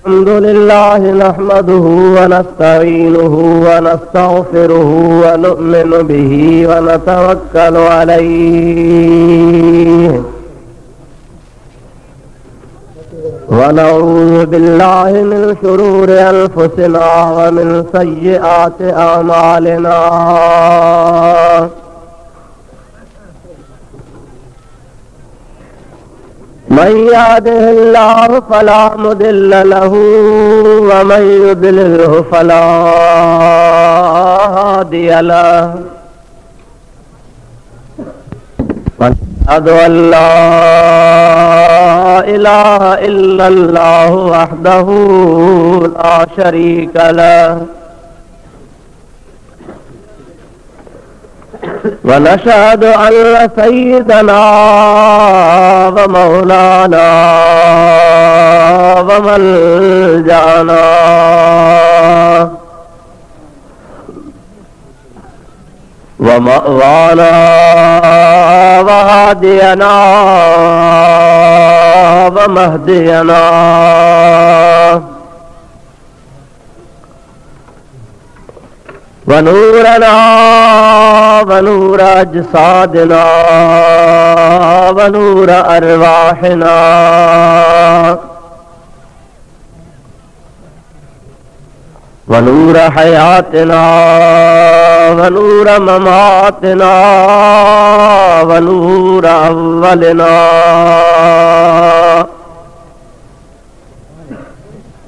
अल्हम्दुलिल्लाह नहमदुहु व नस्तईनुहु व नस्तगफिरुहु व नु'मिनु बिही व नतवक्कलु अलैहि व नऊज़ु बिल्लाहि मिन शुरूरि अनफुसिना व मिन सय्यिआति अमालिना। मन यहदिहिल्लाहु फला मुदिल्ल लहू व मन युद्लिल्हु फला हादिय लहु। अशहदु अल्ला इलाहा इल्लल्लाहु वहदहु ला शरीक लहु व नशहदु अन्न सय्यदना व मौलाना व मलजाना व मअवाना व हादियना व महदियना व नूरना व नूर अजसादिना व नूर अरवाहिना व नूर हयातिना व नूर ममातिना व नूर अव्वलिना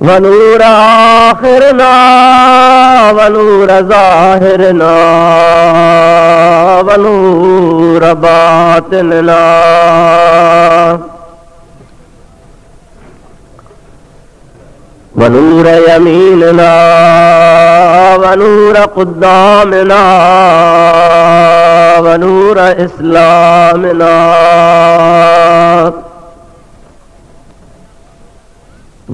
व नूर आखिरना व नूर ज़ाहिरना व नूर बातिनना व नूर यमीनना व नूर क़ुद्दामिना व नूर इस्लामिना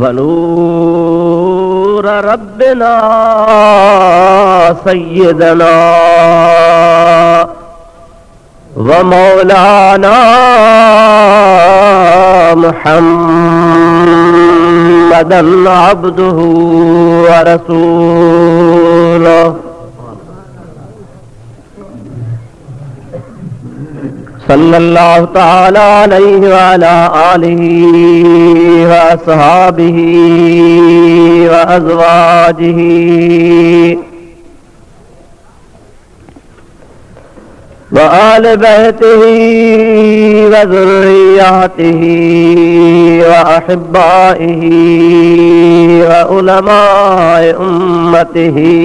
व नूर रब्बिना सय्यदना व मौलाना मुहम्मदन अब्दुहु व रसूलुहु सल्लल्लाहु तआला अलैहि व अला आलिहि व अस्हाबिहि व अज़वाजिहि व आले बैतिहि व ज़ुर्रिय्यतिहि व अहिब्बाइहि व उलमाए उम्मतिहि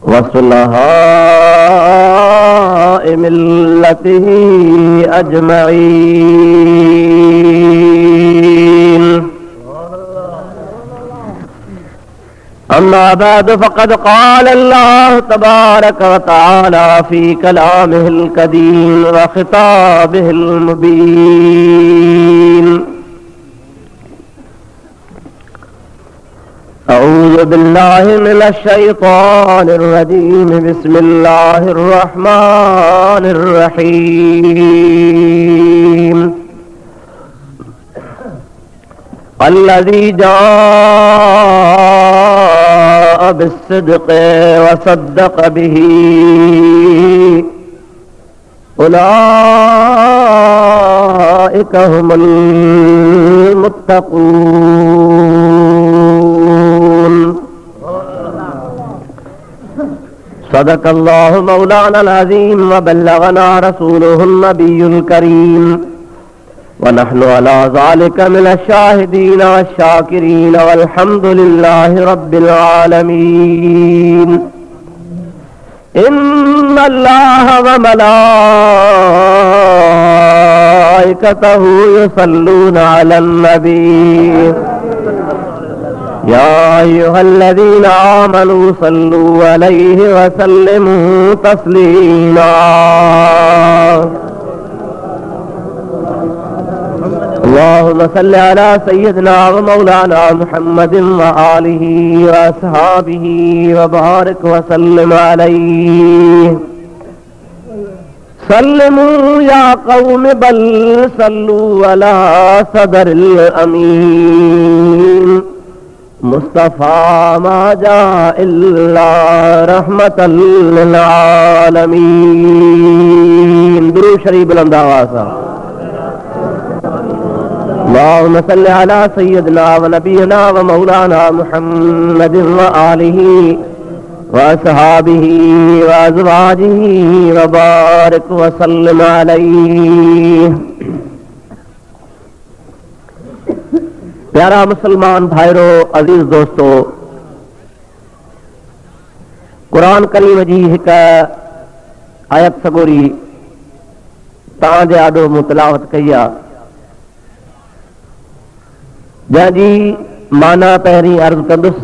व सुलहाए मिल्लतिहि अजमईन। अम्मा बाद फ़क़द क़ाल अल्लाह तबारक व तआला फ़ी कलामिहिल कदीम व ख़िताबिहिल मुबीन। अऊज़ु बिल्लाहि मिनश शैतानिर रजीम बिस्मिल्लाहिर रहमानिर रहीम। अल्लज़ी जाअ बिस्सिद्क़ि व सद्दक़ बिही उलाइक हुमुल मुत्तक़ून। सदक़ल्लाहु मौलाना अज़ीम व बल्लगना रसूलुहुन नबियुल करीम व नहनु अला ज़ालिका मिनश शाहिदीन वश्शाकिरीन वल्हम्दुलिल्लाहि रब्बिल आलमीन। इन्नल्लाह व मलाइकतहु युसल्लूना अलन नबी या अय्युहल्लज़ीना आमनू सल्लू अलैहि व सल्लिमू तस्लीमा। अल्लाहुम्मा सल्लि अला सय्यिदिना व मौलाना मुहम्मदिन व आलिहि व अस्हाबिहि व बारिक व सल्लिम अलैहि। सल्लिमू या कौम बल सल्लू अला सदरिल अमीन मुस्तफा मा जा इल्ला रहमतल लिल आलमीन। दुरूद शरीफ बुलंद आवाज़ से। अल्लाहुम्मा सल्लि अला सय्यिदिना व नबीना व मौलाना मुहम्मदिन व आलिहि व अस्हाबिहि व अज़वाजिहि व बारिक व सल्लिम अलैहि। प्यारा मुसलमान भाइरों, अजीज दोस्तों, कुरान करीम जी एक आयत सगोरी तव्हांजे आॾो मूं तिलावत कई आहे, जंहिंजी माना पहिरीं अर्ज़ कंदुसि,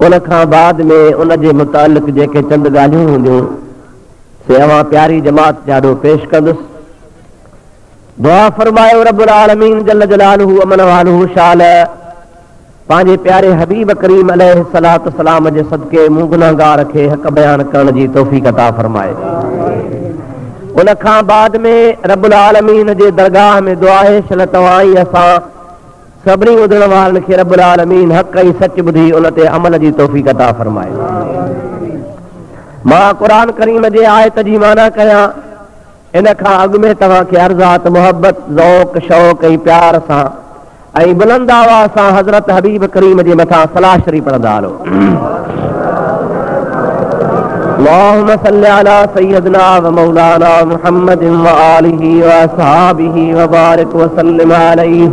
उन खां बाद में उन जे मुतालिक़ जेके चंद ॻाल्हियूं हूंदियूं से अवां प्यारी जमात जे आॾो पेश कंदुसि। दुआ फरमायो रब्बुल आलमीन जल्ल जलालुहु अमन वालुहु शाल पंहिंजे प्यारे हबीब करीम अलैहिस्सलातु वस्सलाम जे सदके मूं गुनाहगार खे हक़ बयान करण जी तौफ़ीक़ अता फरमाए। उन खां बाद में रब्बुल आलमीन जे दरगाह में दुआ आहे छल तव्हां ई असां सभिनी ॿुधण वारनि खे रब्बुल आलमीन हक़ ऐं सच ॿुधी उन ते अमल जी तौफ़ीक़ अता फरमाए। मां क़ुरान करीम जे आयत जी माना कयां, इन खां अॻु में तव्हांखे अर्ज़ात मोहब्बत ज़ौक़ शौक़ ऐं प्यार सां ऐं बुलंद आवाज़ सां हज़रत हबीब करीम जे मथां सलाह शरीफ़ पढ़ंदा हलो। अल्लाहुम्मा सल्लि अला सय्यिदिना व मौलाना मुहम्मदिन व आलिहि व अस्हाबिहि व बारिक व सल्लिम अलैहि।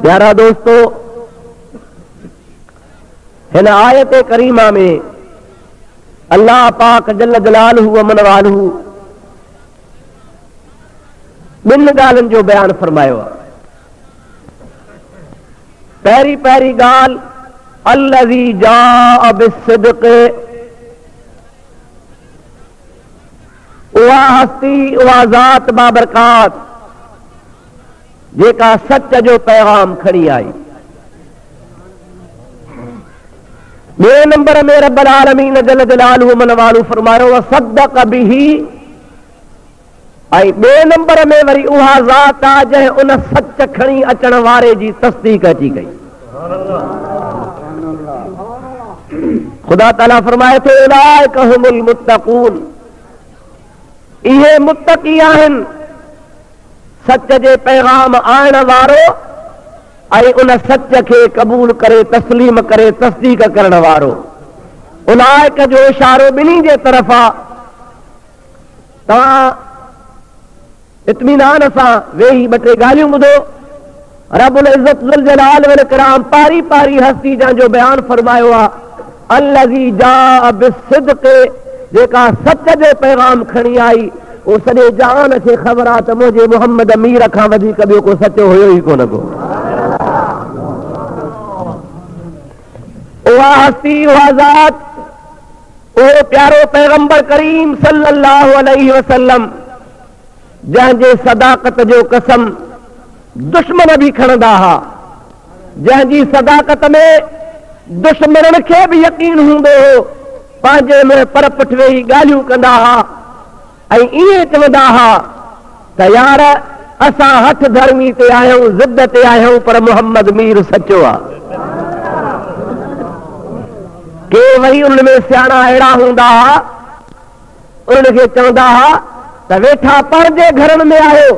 प्यारा दोस्तों, हिन आयत करीमा में अल्लाह पाक जल्ल जलालुहु व मन वालुहु ॿिन ॻाल्हियुनि जो बयान फरमायो आहे। पहिरीं ॻाल्हि अल्लज़ी जाअ बिस्सिद्क़, उहा हस्ती उहा ज़ात बाबरकात जेका सच जो पैगाम खणी आई। ॿिए नंबर में रब्बुल आलमीन जल्ल जलालुहु मन वालुहु फरमायो व सद्दक़ बिही, ऐं ॿिए नंबर में वरी उहा ज़ात आहे जंहिं उन सच खणी अचण वारे जी तस्दीक अची कई। ख़ुदा ताला फरमाए थो उलाइक हुमुल मुत्तक़ून, इहे मुत्तक़ी आहिनि, सच जे पैगाम आणण वारो ऐं उन सच खे क़बूल करे तस्लीम करे तस्दीक करण वारो। उलाइक जो इशारो ॿिन्ही जे तरफ़ आहे। तव्हां इत्मीनान सां वेही ॿ टे ॻाल्हियूं ॿुधो। रब्बुल इज़्ज़त ज़ुल जलाल वल इकराम पारी पारी हस्ती जंहिंजो बयान फरमायो आहे अल्लज़ी जाअ बिस्सिद्क़, जेका सच जो पैगाम खणी आई। वो सॼे जहान खे ख़बर आहे त मुंहिंजे मोहम्मद अमीर खां वधीक ॿियो को सचो हुयो ई कोन को। उहा हस्ती उहा ज़ात उहो प्यारो पैगंबर करीम सल्लल्लाहु अलैहि वसल्लम जंहिंजे सदाकत जो कसम दुश्मन भी खणंदा हुआ, जंहिंजी सदाकत में दुश्मननि खे बि यकीन हूंदो हो, पंहिंजे में पर पुठ वेही ॻाल्हियूं कंदा हुआ ऐं ईअं चवंदा हुआ त यार असां हथ धर्मी ते आहियूं, ज़िद ते आहियूं, पर मोहम्मद मीर सचो आहे। के वरी उन में सियाणा अहिड़ा हूंदा हुआ, उन्हनि खे चवंदा हुआ त वेठा पंहिंजे घरनि में आहियो,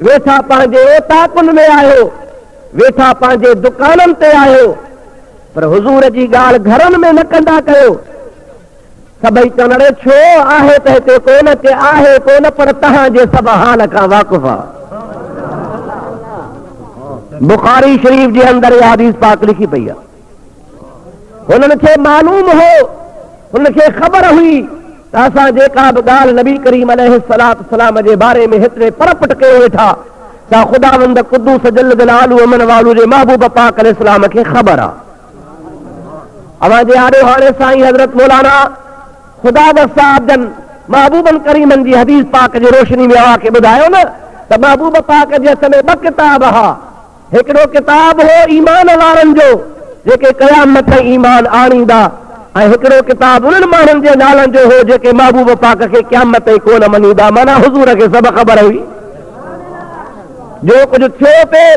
वेठा पंहिंजे ओताकुनि में आहियो, वेठा पंहिंजे दुकाननि ते आहियो, पर हुज़ूर जी ॻाल्हि घरनि में न कंदा कयो। सभई चवण अड़े छो आहे त हिते कोन ते आहे कोन, पर तव्हांजे सभु हाल खां वाक़ुफ़ आहे। बुखारी शरीफ़ जे अंदरि इहा हदीस पाक लिखी पई आहे। हुननि खे मालूम हो, हुनखे ख़बर हुई त असां जेका बि ॻाल्हि नबी करीम अलैहिस्सलातु वस्सलाम जे बारे में हेतिरे परपट कयो वेठा सा ख़ुदावंद क़ुद्दूस जल्ल जलालुहु अमन वालू जे महबूब पाक अलैहिस्सलाम खे ख़बर आहे। अवां जे आॾो हाणे साईं हज़रत मौलाना ख़ुदावंद साहब जन महबूबन करीमन जी हदीस पाक जी रोशनी में अवां खे ॿुधायो न त महबूब पाक जे हथ में 2 किताब हुआ। हिकिड़ो किताब हो ईमान वारनि जो जेके क़यामत ताईं ईमान आणींदा, हिकिड़ो किताब उन्हनि माण्हुनि जे नालनि जो हो जेके महबूब पाक खे क़यामत ताईं कोन मञीदा। माना हुज़ूर खे सभु ख़बर हुई जो कुझु थियो पिए,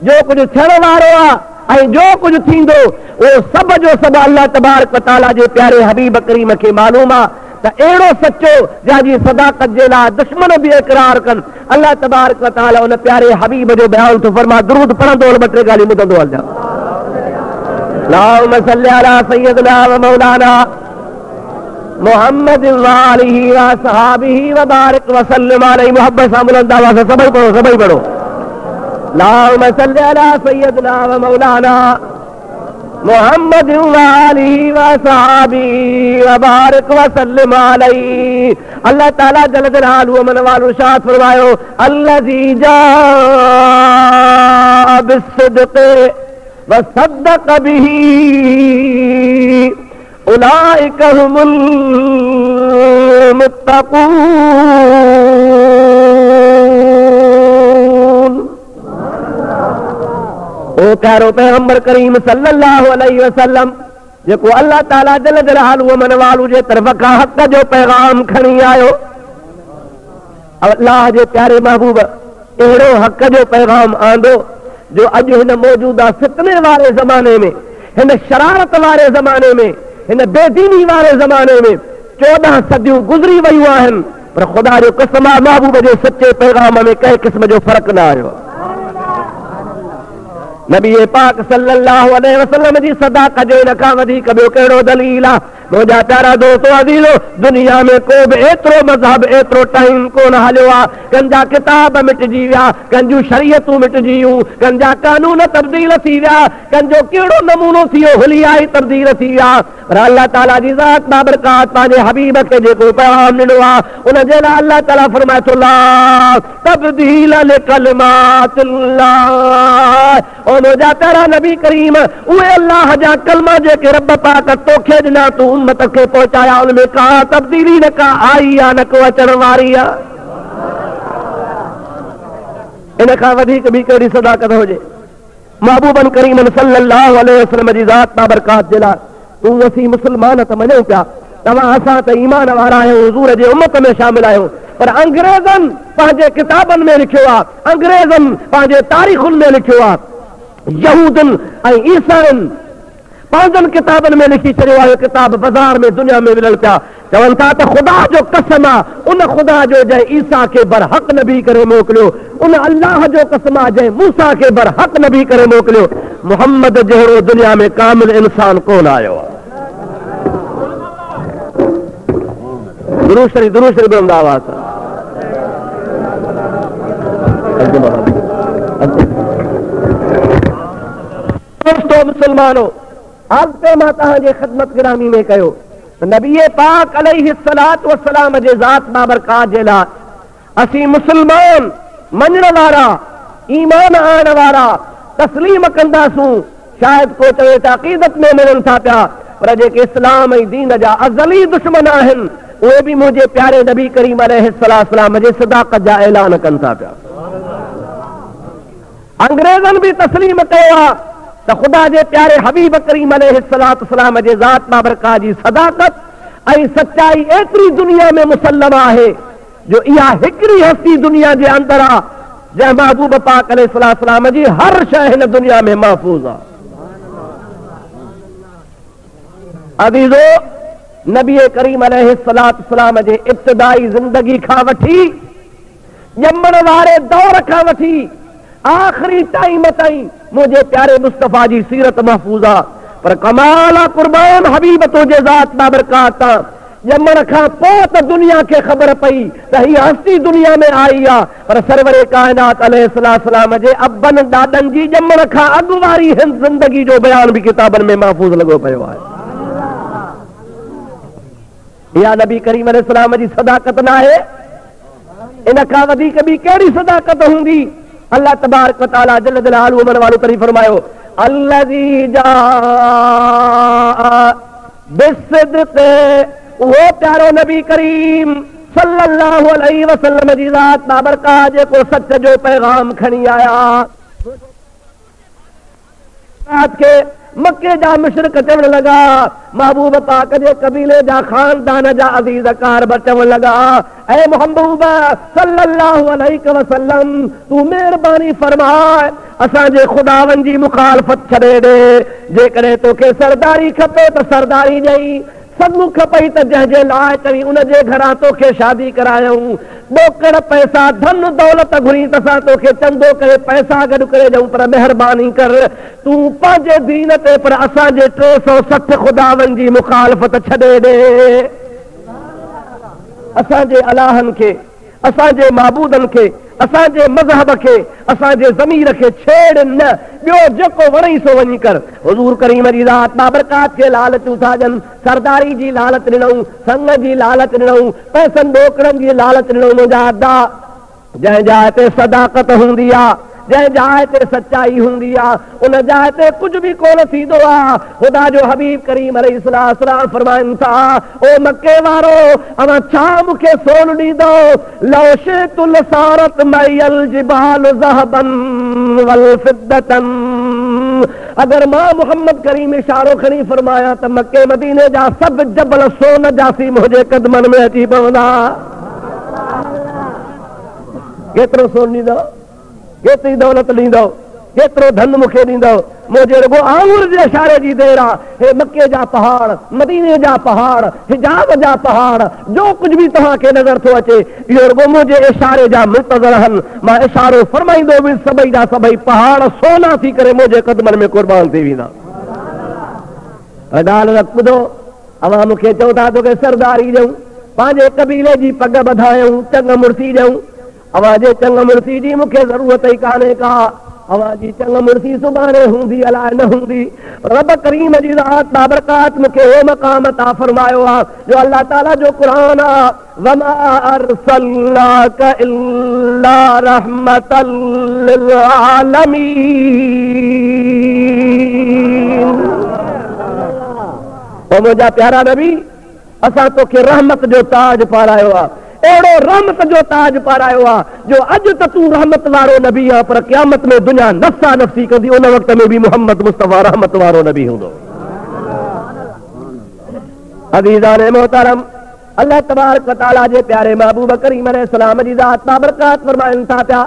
जो कुझु थियण वारो आहे ऐं जो कुझु थींदो उहो सभु जो सभु अल्लाह तबारक व तआला जे प्यारे हबीब करीम खे मालूम आहे। त अहिड़ो सचो जंहिंजी सदाकत जे लाइ दुश्मन बि इक़रार कनि, अल्लाह तबारक व तआला उन प्यारे हबीब जो बयान थो फरमा। दुरूद पढ़ंदो ॿ टे ॻाल्हियूं ॿुधंदो हलजां। अल्लाहुम्मा सल्ली अला सय्यदना व मौलाना मुहम्मद व आलिहि व असहाबिहि व बारिक व सल्लिम अलैहि। मोहब्बत सां बुलंद आवाज़ से सभई पढ़ो, सभई पढ़ो। अल्लाहुम्मा सल्ली अला सय्यदना व मौलाना मुहम्मद व आलिहि व असहाबिहि व बारिक व सल्लिम अलैहि। अल्लाह ताला जल जलालहु मन वालो इरशाद फरमायो, अल्लज़ी जाअ बिस्सिद्क़ वसद्दक़ बिही उलाइक हुमुल मुत्तक़ून। ओ प्यारो पैगंबर करीम सल्लल्लाहु अलैहि वसल्लम जेको अल्लाह ताला जल जलालहु मन वालो जे तरफ़ खां हक़ जो पैगाम खणी आयो। अल्लाह जे प्यारे महबूब अहिड़ो हक़ जो पैगाम आंदो जो अॼु हिन मौजूदा फितने वारे ज़माने में, हिन शरारत वारे ज़माने में, हिन बेदीनी वारे ज़माने में 14 सदियूं गुज़री वयूं आहिनि, पर ख़ुदा जो कसम आहे महबूब जे सचे पैगाम में कंहिं क़िस्म जो फ़र्क़ु न आयो। नबी पाक सल्लल्लाहु अलैहि वसल्लम जी सदाकत जो इन खां वधीक ॿियो कहिड़ो दलील आहे? मुंहिंजा प्यारा दोस्तो अज़ीज़ो, दुनिया में को बि एतिरो मज़हब एतिरो टाइम कोन हलियो आहे। कंहिंजा किताब मिटिजी विया, कंहिंजूं शरीयतूं मिटिजी वियूं, कंहिंजा कानून तब्दील थी विया, कंहिंजो कहिड़ो नमूनो थी वियो, हुलियाई तब्दील थी विया। पर अल्लाह ताला जी ज़ात बाबरकात पंहिंजे हबीब खे जेको पैगाम ॾिनो आहे उनजे लाइ अल्लाह ताला फरमाए थो, ला तब्दील लिकलिमातिल्लाह। मुंहिंजा प्यारा नबी करीम उहे अल्लाह जा कलमा जेके रब पाक तोखे ॾिना तूं उम्मत खे पहुचाया, उनमें का तब्दीली न का आई आहे न को अचण वारी आहे। इन खां वधीक ॿी कहिड़ी सदाकत हुजे? महबूबन करीमन सल्लल्लाहु अलैहि वसल्लम जी ज़ात बाबरकात जे लाइ तूं असीं मुस्लमान त मञूं पिया, तव्हां असां त ईमान वारा आहियूं, हुज़ूर जे उम्मत में शामिल आहियूं, पर अंग्रेज़नि पंहिंजे किताबनि में लिखियो आहे, अंग्रेज़नि पंहिंजे तारीख़ुनि में लिखियो आहे, यहूदनि ऐं ईसाइनि पंहिंजनि किताबनि में लिखी छॾियो आहे। किताब बाज़ार में दुनिया में मिलनि पिया, चवनि था त ख़ुदा जो कसम आहे उन ख़ुदा जो जंहिं ईसा खे बरहक़ नबी करे मोकिलियो, उन अल्लाह जो कसम आहे जंहिं मूसा खे बरहक़ नबी करे मोकिलियो। मुहम्मद जहिड़ो दुनिया में कामिल इंसान कोन आयो आहे। दुरूद शरीफ़ बुलंद आवाज़ सां। दोस्तो मुसलमानो, अॻिते मां तव्हांजे ख़िदमत गिरामी में कयो नबी पाक अलैहिस्सलात वस्सलाम जे ज़ात बाबरकात जे लाइ असीं मुसलमान मञण वारा, ईमान आणण वारा तस्लीम कंदासूं। शायदि को चवे त अक़ीदत में मिलनि था पिया, पर जेके इस्लाम ऐं दीन जा अज़ली दुश्मन आहिनि उहे बि मुंहिंजे प्यारे नबी करीम अलैहिस्सलाम जे सदाकत जा ऐलान कनि था पिया। अंग्रेज़नि बि तस्लीम कयो आहे त ख़ुदा जे प्यारे हबीब करीम अलैहिस्सलाम जे ज़ात बाबरकात जी सदाकत ऐं सचाई एतिरी दुनिया में मुसल्लम आहे जो इहा हिकिड़ी हस्ती दुनिया जे अंदरि आहे जंहिं महबूब पाक अलैहिस्सलाम जी हर शइ हिन दुनिया में महफ़ूज़ आहे। अज़ीज़ो, नबी करीम अलैहिस्सलाम जे इब्तिदाई ज़िंदगी खां वठी ॼमण वारे दौर खां वठी आख़िरी टाइम ताईं मुंहिंजे प्यारे मुस्तफ़ा जी सीरत महफ़ूज़ आहे। पर कमाल आहे कुर्बान हबीब तो जे ज़ात बाबरकात तां ॼमण खां पोइ त दुनिया खे ख़बर पई त हीअ हस्ती दुनिया में आई आहे, पर सरवरे काइनात अलैहिस्सलाम जे अबनि ॾाॾनि जी ॼमण खां अॻु वारी हिन ज़िंदगी जो बयान बि किताबनि में महफ़ूज़ लॻो पियो आहे। इहा नबी करीम अलैहिस्सलाम जी सदाकत न आहे? इन खां वधीक ॿी कहिड़ी सदाकत हूंदी? अल्लाह तबारक व तआला जल जलालहु मन वालो तरी फरमायो, अल्लज़ी जाअ बिस्सिद्क़। वो प्यारो नबी करीम सल्लल्लाहु अलैहि वसल्लम जी ज़ात बाबरकात जेको सच जो पैगाम खणी आया, के मक्के जा मुशरिक चवण लगा, महबूब पाक जे कबीले जा खानदान जा अज़ीज़ कारब चवण लगा, ऐ महबूब सल्लल्लाहु अलैहि वसल्लम तू मेहरबानी फरमाए असांजे खुदावन जी मुखालफत छॾे ॾे। जेकॾहिं तोखे सरदारी खपे त सरदारी ॾेई, सन्मुख पई त जंहिंजे लाइ चई उनजे घरां तोखे शादी करायूं। ॾोकड़ पैसा धन दौलत घुरी तसां तोखे चंदो करे पैसा गॾु करे ॾियूं, पर महिरबानी कर तूं पंहिंजे दीन ते पर असांजे 360 खुदावन जी मुखालफत छॾे ॾे। असांजे अलाहनि खे, असांजे माबूदनि खे, असांजे मज़हब खे, असांजे ज़मीर खे छेड़ न, ॿियो जेको वणई सो वञी कर। हुज़ूर करीम जी ज़ात बाबरकात खे लालचूं था ॾियनि, सरदारी जी लालच ॾिनऊं, संग जी लालच ॾिनऊं, पैसनि ॾोकड़नि जी लालच ॾिनऊं। मुंहिंजा अदा जंहिं जाइ ते सदाकत हूंदी आहे, जंहिं जाइ ते सचाई हूंदी आहे, उन जाइ ते कुझु बि कोन थींदो आहे। ख़ुदा जो हबीब करीम अलैहिस्सलाम फरमाइनि था, ओ मके वारो अवां छा मूंखे सोन ॾींदो? लौ शिअतु लसारत मइयल जिबाल ज़हबन वल फिद्दतन। अगर मां मोहम्मद करीम इशारो खणी फरमाया त मके मदीने जा सभु जबल सोन जासी मुंहिंजे कदमनि में अची पवंदा। केतिरो सोन ॾींदो, केतिरी दौलत ॾींदो, केतिरो धन मूंखे ॾींदो? मुंहिंजे रुगो आंगुर जे इशारे जी देर आहे। हे मके जा पहाड़, मदीने जा पहाड़, हिजाब जा पहाड़, जो कुझु बि तव्हांखे नज़र थो अचे इहो रुगो मुंहिंजे इशारे जा मुंतज़र आहिनि। मां इशारो फरमाईंदो बि सभई जा सभई पहाड़ सोना थी करे मुंहिंजे कदमनि में क़ुर्बान थी वेंदा। ॻाल्हि ॿुधो, अवां मूंखे चओ था तोखे सरदारी ॾियूं, पंहिंजे कबीले जी पग ॿधायूं, चंग मुड़सी ॾियूं। अवां जे चंग मुड़सी जी मूंखे ज़रूरत ई कान्हे का। अवां जी चंग मुड़सी सुभाणे हूंदी अलाए न हूंदी। रब करीम जी ज़ात बाबरकात मूंखे हो मक़ाम अता फरमायो आहे जो अल्लाह ताला जो क़ुरान आहे, वमा अरसलनाका इल्ला रहमतल लिल आलमीन। ओ मुंहिंजा प्यारा नबी, असां तोखे रहमत जो ताज पारायो आहे, अहिड़ो रहमत जो ताज पारायो आहे जो अॼु त तूं रहमत वारो नबी आहे, पर क़यामत में दुनिया नफ़्सा नफ़्सी कंदी, उन वक़्त में बि मोहम्मद मुस्तफ़ा रहमत वारो नबी हूंदो। अज़ीज़ान मोहतरम, अल्लाह तबारक व तआला जे प्यारे महबूब करीम अलैहिस्सलाम जी ज़ात बाबरकात फरमाइनि था पिया,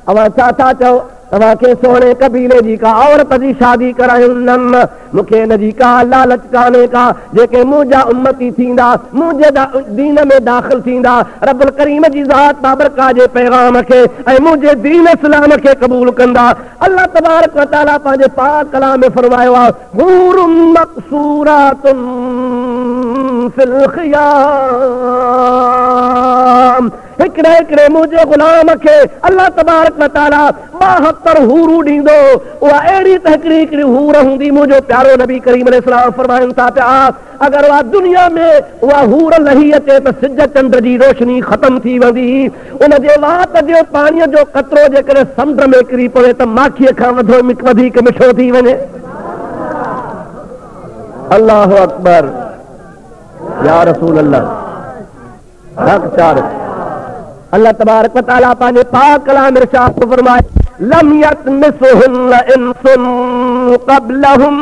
अवां छा था चओ? तव्हांखे सोने कबीले जी का औरत जी शादी करायूं? न, मूंखे इन जी का लालच कान्हे का। जेके मुंहिंजा उम्मती थींदा, मुंहिंजे दीन में दाख़िल थींदा, रब्बुल करीम जी ज़ात बाबरकात जे पैगाम खे ऐं मुंहिंजे दीन इस्लाम खे क़बूल कंदा। अल्लाह तबारक व तआला पंहिंजे पाक कलाम में फरमायो आहे, हूरुन मक़सूरातुन फिल ख़ियाम। हिकिड़े हिकिड़े मुंहिंजे ग़ुलाम खे अल्लाह तबारक व तआला 72 हूरूं ॾींदो। उहा अहिड़ी त हिकिड़ी हिकिड़ी हूर हूंदी। मुंहिंजो प्यारो नबी करीम अलैहिस्सलाम फरमाइनि था पिया, अगरि उहा दुनिया में उहा हूर लही अचे त सिज चंड जी रोशनी ख़तम थी वेंदी। उनजे वात जो पाणीअ जो कतरो जेकॾहिं समुंड में किरी पवे त माखीअ खां वधीक मिठो थी वञे। अल्लाहु अकबर, या रसूल अल्लाह। हक़ चार अल्लाह तबारक व तआला पंहिंजे पाक कलाम में इरशाद फरमाए, लम यतमिसहुन्न इंसुन क़ब्लहुम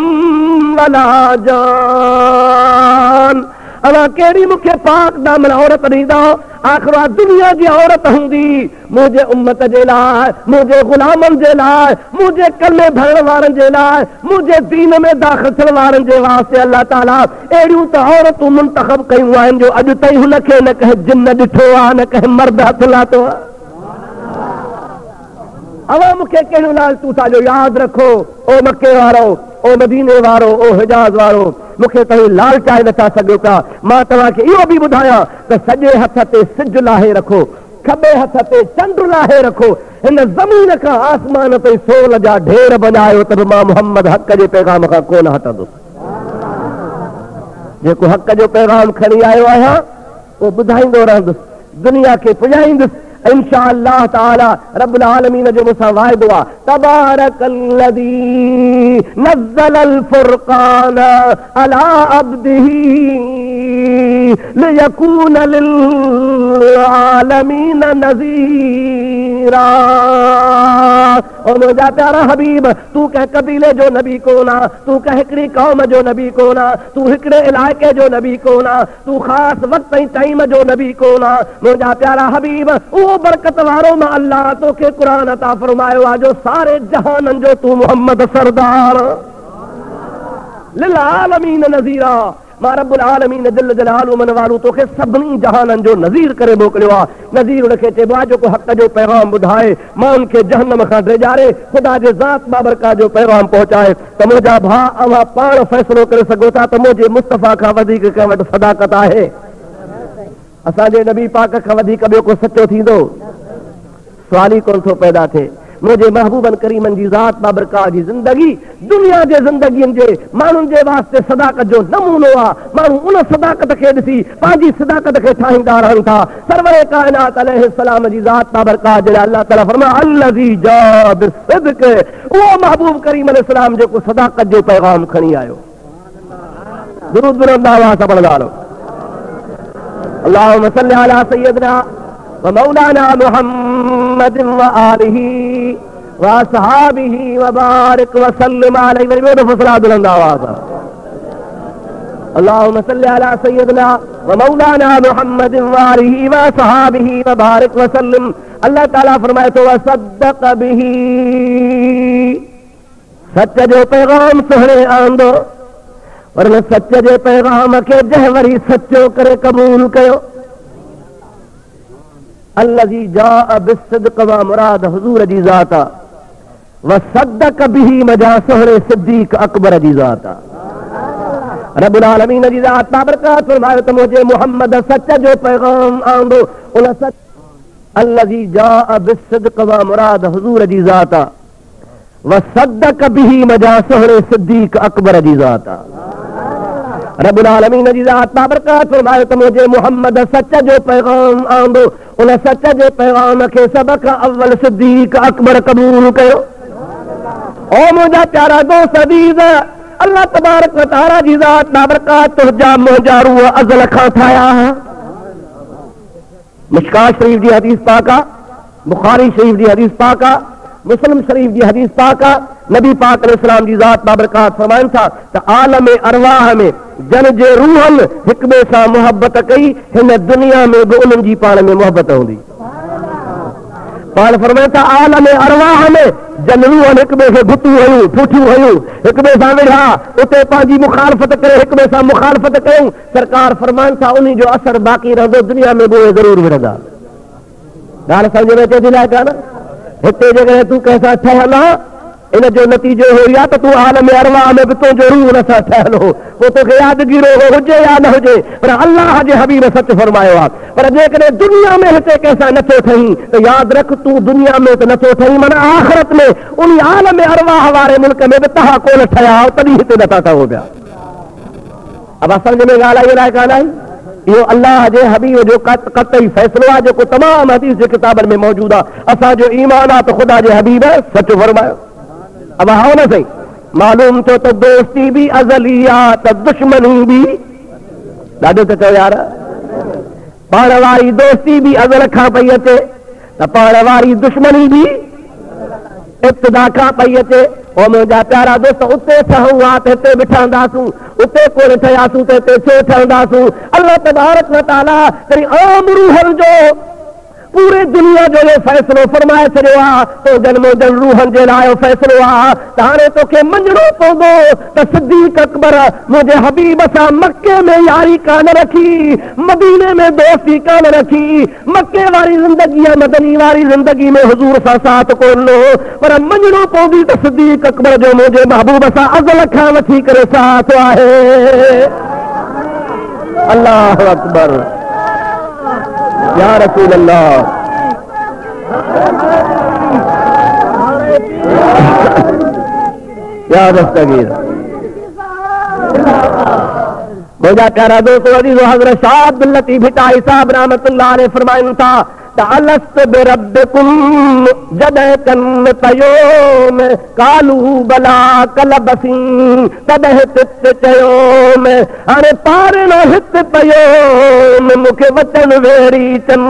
वला जान। अवां कहिड़ी मूंखे पाक दामन औरत ॾींदा? आख़िर दुनिया जी औरत हूंदी मुंहिंजे उम्मत जे लाइ, मुंहिंजे ग़ुलामनि जे लाइ, मुंहिंजे कल्मे भरण वारनि जे लाइ, मुंहिंजे दीन में दाख़िल थियण वारनि जे वास्ते अल्लाह ताला अहिड़ियूं त औरतूं मुंतख़ब कयूं आहिनि जो अॼु ताईं हुनखे न कंहिं जिन ॾिठो आहे, न कंहिं मर्द हथ लाथो आहे। अवां मूंखे कहिड़ियूं लालचूं था जो यादि रखो, ओ मके वारो, ओ मदीने वारो, ओ हिजाज़ वारो, मूंखे तव्हां लालचाए नथा सघो था। मां तव्हांखे इहो बि ॿुधायां त सॼे हथ ते सिज लाहे रखो, खॿे हथ ते चंड लाहे रखो, हिन ज़मीन खां आसमान ते सोल जा ढेर बनायो त बि मां मोहम्मद हक़ जे पैगाम खां कोन हटंदुसि। जेको हक़ जो पैगाम खणी आयो आहियां उहो ॿुधाईंदो रहंदुसि, दुनिया खे पुॼाईंदुसि इंशा अल्लाह ताला। रब्बुल आलमीन जो मूंसां वाइदो आहे, तबारकल्लज़ी नज़्ज़लल फ़ुरक़ान अला अब्दिही लियकून लिल आलमीन नज़ीरा। और मुंहिंजा प्यारा हबीब तू कंहिं कबीले जो नबी कोना, तू कंहिं हिकिड़ी क़ौम जो नबी कोना, तू हिकिड़े इलाइक़े जो नबी कोना, तू ख़ासि वक़्त ऐं टाइम जो नबी कोना। मुंहिंजा प्यारा हबीब उहो बरकत वारो मां अल्लाह तोखे क़ुरान अता फरमायो आहे जो सारे जहाननि जो तू मुहम्मद सरदार लिल आलमीन नज़ीरा। मां रब्बुल आलमीन जल जलालु मन वारो तोखे सभिनी जहाननि जो नज़ीर करे मोकिलियो आहे। नज़ीर उनखे चइबो आहे जेको हक़ जो पैगाम ॿुधाए, माण्हुनि खे जहन्नम खां डिॼारे, ख़ुदा जे ज़ात बाबरका जो पैगाम पहुचाए। त मुंहिंजा भाउ अव्हां पाण फ़ैसिलो करे सघो था त मुंहिंजे मुस्तफ़ा खां वधीक कंहिं वटि सदाकत आहे? असांजे नबी पाक खां वधीक ॿियो को सचो थींदो? सुवाल ई कोन थो पैदा थिए। मुंहिंजे महबूबन करीमन जी ज़ात बाबरका जी ज़िंदगी दुनिया जे ज़िंदगियुनि जे माण्हुनि जे वास्ते सदाकत जो नमूनो आहे। माण्हू उन सदाकत खे ॾिसी पंहिंजी सदाकत खे ठाहींदा रहनि था। सरवरे काइनात अलैहिस्सलाम जी ज़ात बाबरका जॾहिं अल्लाह ताला फरमाए अल्लज़ी जा बिस्सिद्क़, उहो महबूब करीम अलैहिस्सलाम जेको सदाकत जो पैगाम खणी आयो। दुरूद बुलंद आवाज़ सां पढ़ंदा हलो। अल्लाहुम्मा सल्लि अला सय्यदना व मौलाना मुहम्मद व आलिही व असहाबिही व बारिक व सल्लिम अलैहि। वरी ॿियो दफ़ो सलात बुलंद आवाज़ सां। अल्लाहुम्मा सल्लि अला सय्यदना व मौलाना मुहम्मद व आलिही व असहाबिही व बारिक व सल्लिम। अल्लाह ताला फरमाए थो वसद्दक़ बिही, सच जो पैगाम सुहिणे आंदो और न सच जे पैगाम खे जंहिं वरी सचो करे क़बूल कयो। अल्लज़ी जाअ बिस्सिद्क़ व मुराद हुज़ूर जी ज़ात आहे। वसद्दक़ बिही मजा सोहरे सिद्दीक़ अकबर जी ज़ात आहे। रब्बुल आलमीन जी ज़ात बाबरकात फरमायो त मुंहिंजे मुहम्मद सच जो पैगाम आंदो। उन सच अल्लज़ी जाअ बिस्सिद्क़ व मुराद हुज़ूर जी ज़ात आहे। वसद्दक़ बिही मजा सोहरे सिद्दीक़ अकबर जी ज़ात आहे। रब्बुल आलमीन जी ज़ात बाबरकात फरमायो त मुंहिंजे मुहम्मद सच जो पैगाम आंदो। उन सच जे पैगाम खे सभ खां अव्वल सिद्दीक़ अकबर क़बूल कयो। ओ मुंहिंजा प्यारा दोस्त अज़ीज़, अल्लाह तबारक व तआला जी ज़ात बाबरकात तुंहिंजा मुंहिंजा रूह अज़ल खां ठाहिया। मिशकात शरीफ़ जी हदीस पाक आहे, बुखारी शरीफ़ जी हदीस पाक आहे, मुस्लिम शरीफ़ जी हदीस पाक आहे। नबी पाक अलैहिस्सलाम जी ज़ात बाबरकात फरमाइनि था त आलम अरवाह में जन जे रूहनि हिक ॿिए सां मुहबत कई, हिन दुनिया में बि उन्हनि जी पाण में मुहबत हूंदी। पाण फरमाइनि था आलम अरवाह में जन रूहनि हिक ॿिए खे घुटियूं हुयूं, ठूठियूं हुयूं, हिक ॿिए सां विढ़ा, उते पंहिंजी मुखालफ़त करे हिक ॿिए सां मुखालफ़त कयूं। सरकार फरमाइनि था उन जो असर बाक़ी रहंदो, दुनिया में बि उहे ज़रूर विढ़ंदा। ॻाल्हि सम्झ में अचे थी न कान? हिते जेकॾहिं तूं कंहिंसां ठहियल आहे, इन जो नतीजो इहो ई आहे त तूं आलम अरवाह में बि तुंहिंजो रूह हुन सां ठहियल हो। पोइ तोखे यादगिरो हुजे या न हुजे, पर अल्लाह जे हबीब सच फरमायो आहे। पर जेकॾहिं दुनिया में हिते कंहिंसां नथो ठहीं त यादि रख तूं दुनिया में त नथो ठहीं, माना आख़िरत में उन आलम अरवाह वारे मुल्क में बि तव्हां कोन ठहिया आहियो, तॾहिं हिते नथा ठहो पिया। अब सम्झ में ॻाल्हि आई अलाए कान आई? इहो अल्लाह जे हबीब जो क़तई फ़ैसिलो आहे जेको तमामु हदीस जे किताबनि में मौजूदु आहे। असांजो ईमान आहे त ख़ुदा जे हबीब सच फरमायो। अब हाओ न सही मालूम थियो त दोस्ती बि अज़ली आहे त दुश्मनी बि, ॾाढो त चयो यार, पाण वारी दोस्ती बि अज़ल खां पई अचे त पाण वारी दुश्मनी बि इब्तिदा खां पई अचे। ओ मुंहिंजा प्यारा दोस्त, उते ठहूं हा त हिते बि ठहंदासूं, उते कोन ठहियासूं त हिते छो ठहंदासूं? अल्लाह तबारक व तआला वरी आम रूहनि जो पूरे दुनिया जो ये फैसलो फरमाए छॾियो आहे तो जन रूहनि जे लाइ फैसलो आहे त हाणे तोखे मञणो पवंदो त सिद्दीक़ अकबर मुंहिंजे हबीब सां मके में यारी कान रखी, मदीने में दोस्ती कान रखी, मके वारी ज़िंदगी या मदनी वारी ज़िंदगी में हुजूर सां साथ कोन हो, पर मञणो पवंदी त सिद्दीक़ अकबर जो मुंहिंजे महबूब सां अज़ल खां वठी करे साथ आहे। अल्लाह अकबर या रसूल अल्लाह। या दस्तगीर मुंहिंजा प्यारा दोस्त हज़रत शाह अब्दुल लतीफ़ भिटाई साहब रहमतुल्लाह अलैह फरमाइनि था अलस्त बिरब्बिकुम जॾहिं कन तयो में कालू बला कलबसी तॾहिं तित चयो में हाणे पारे न हित पयो में मूंखे वचन वेड़ी चन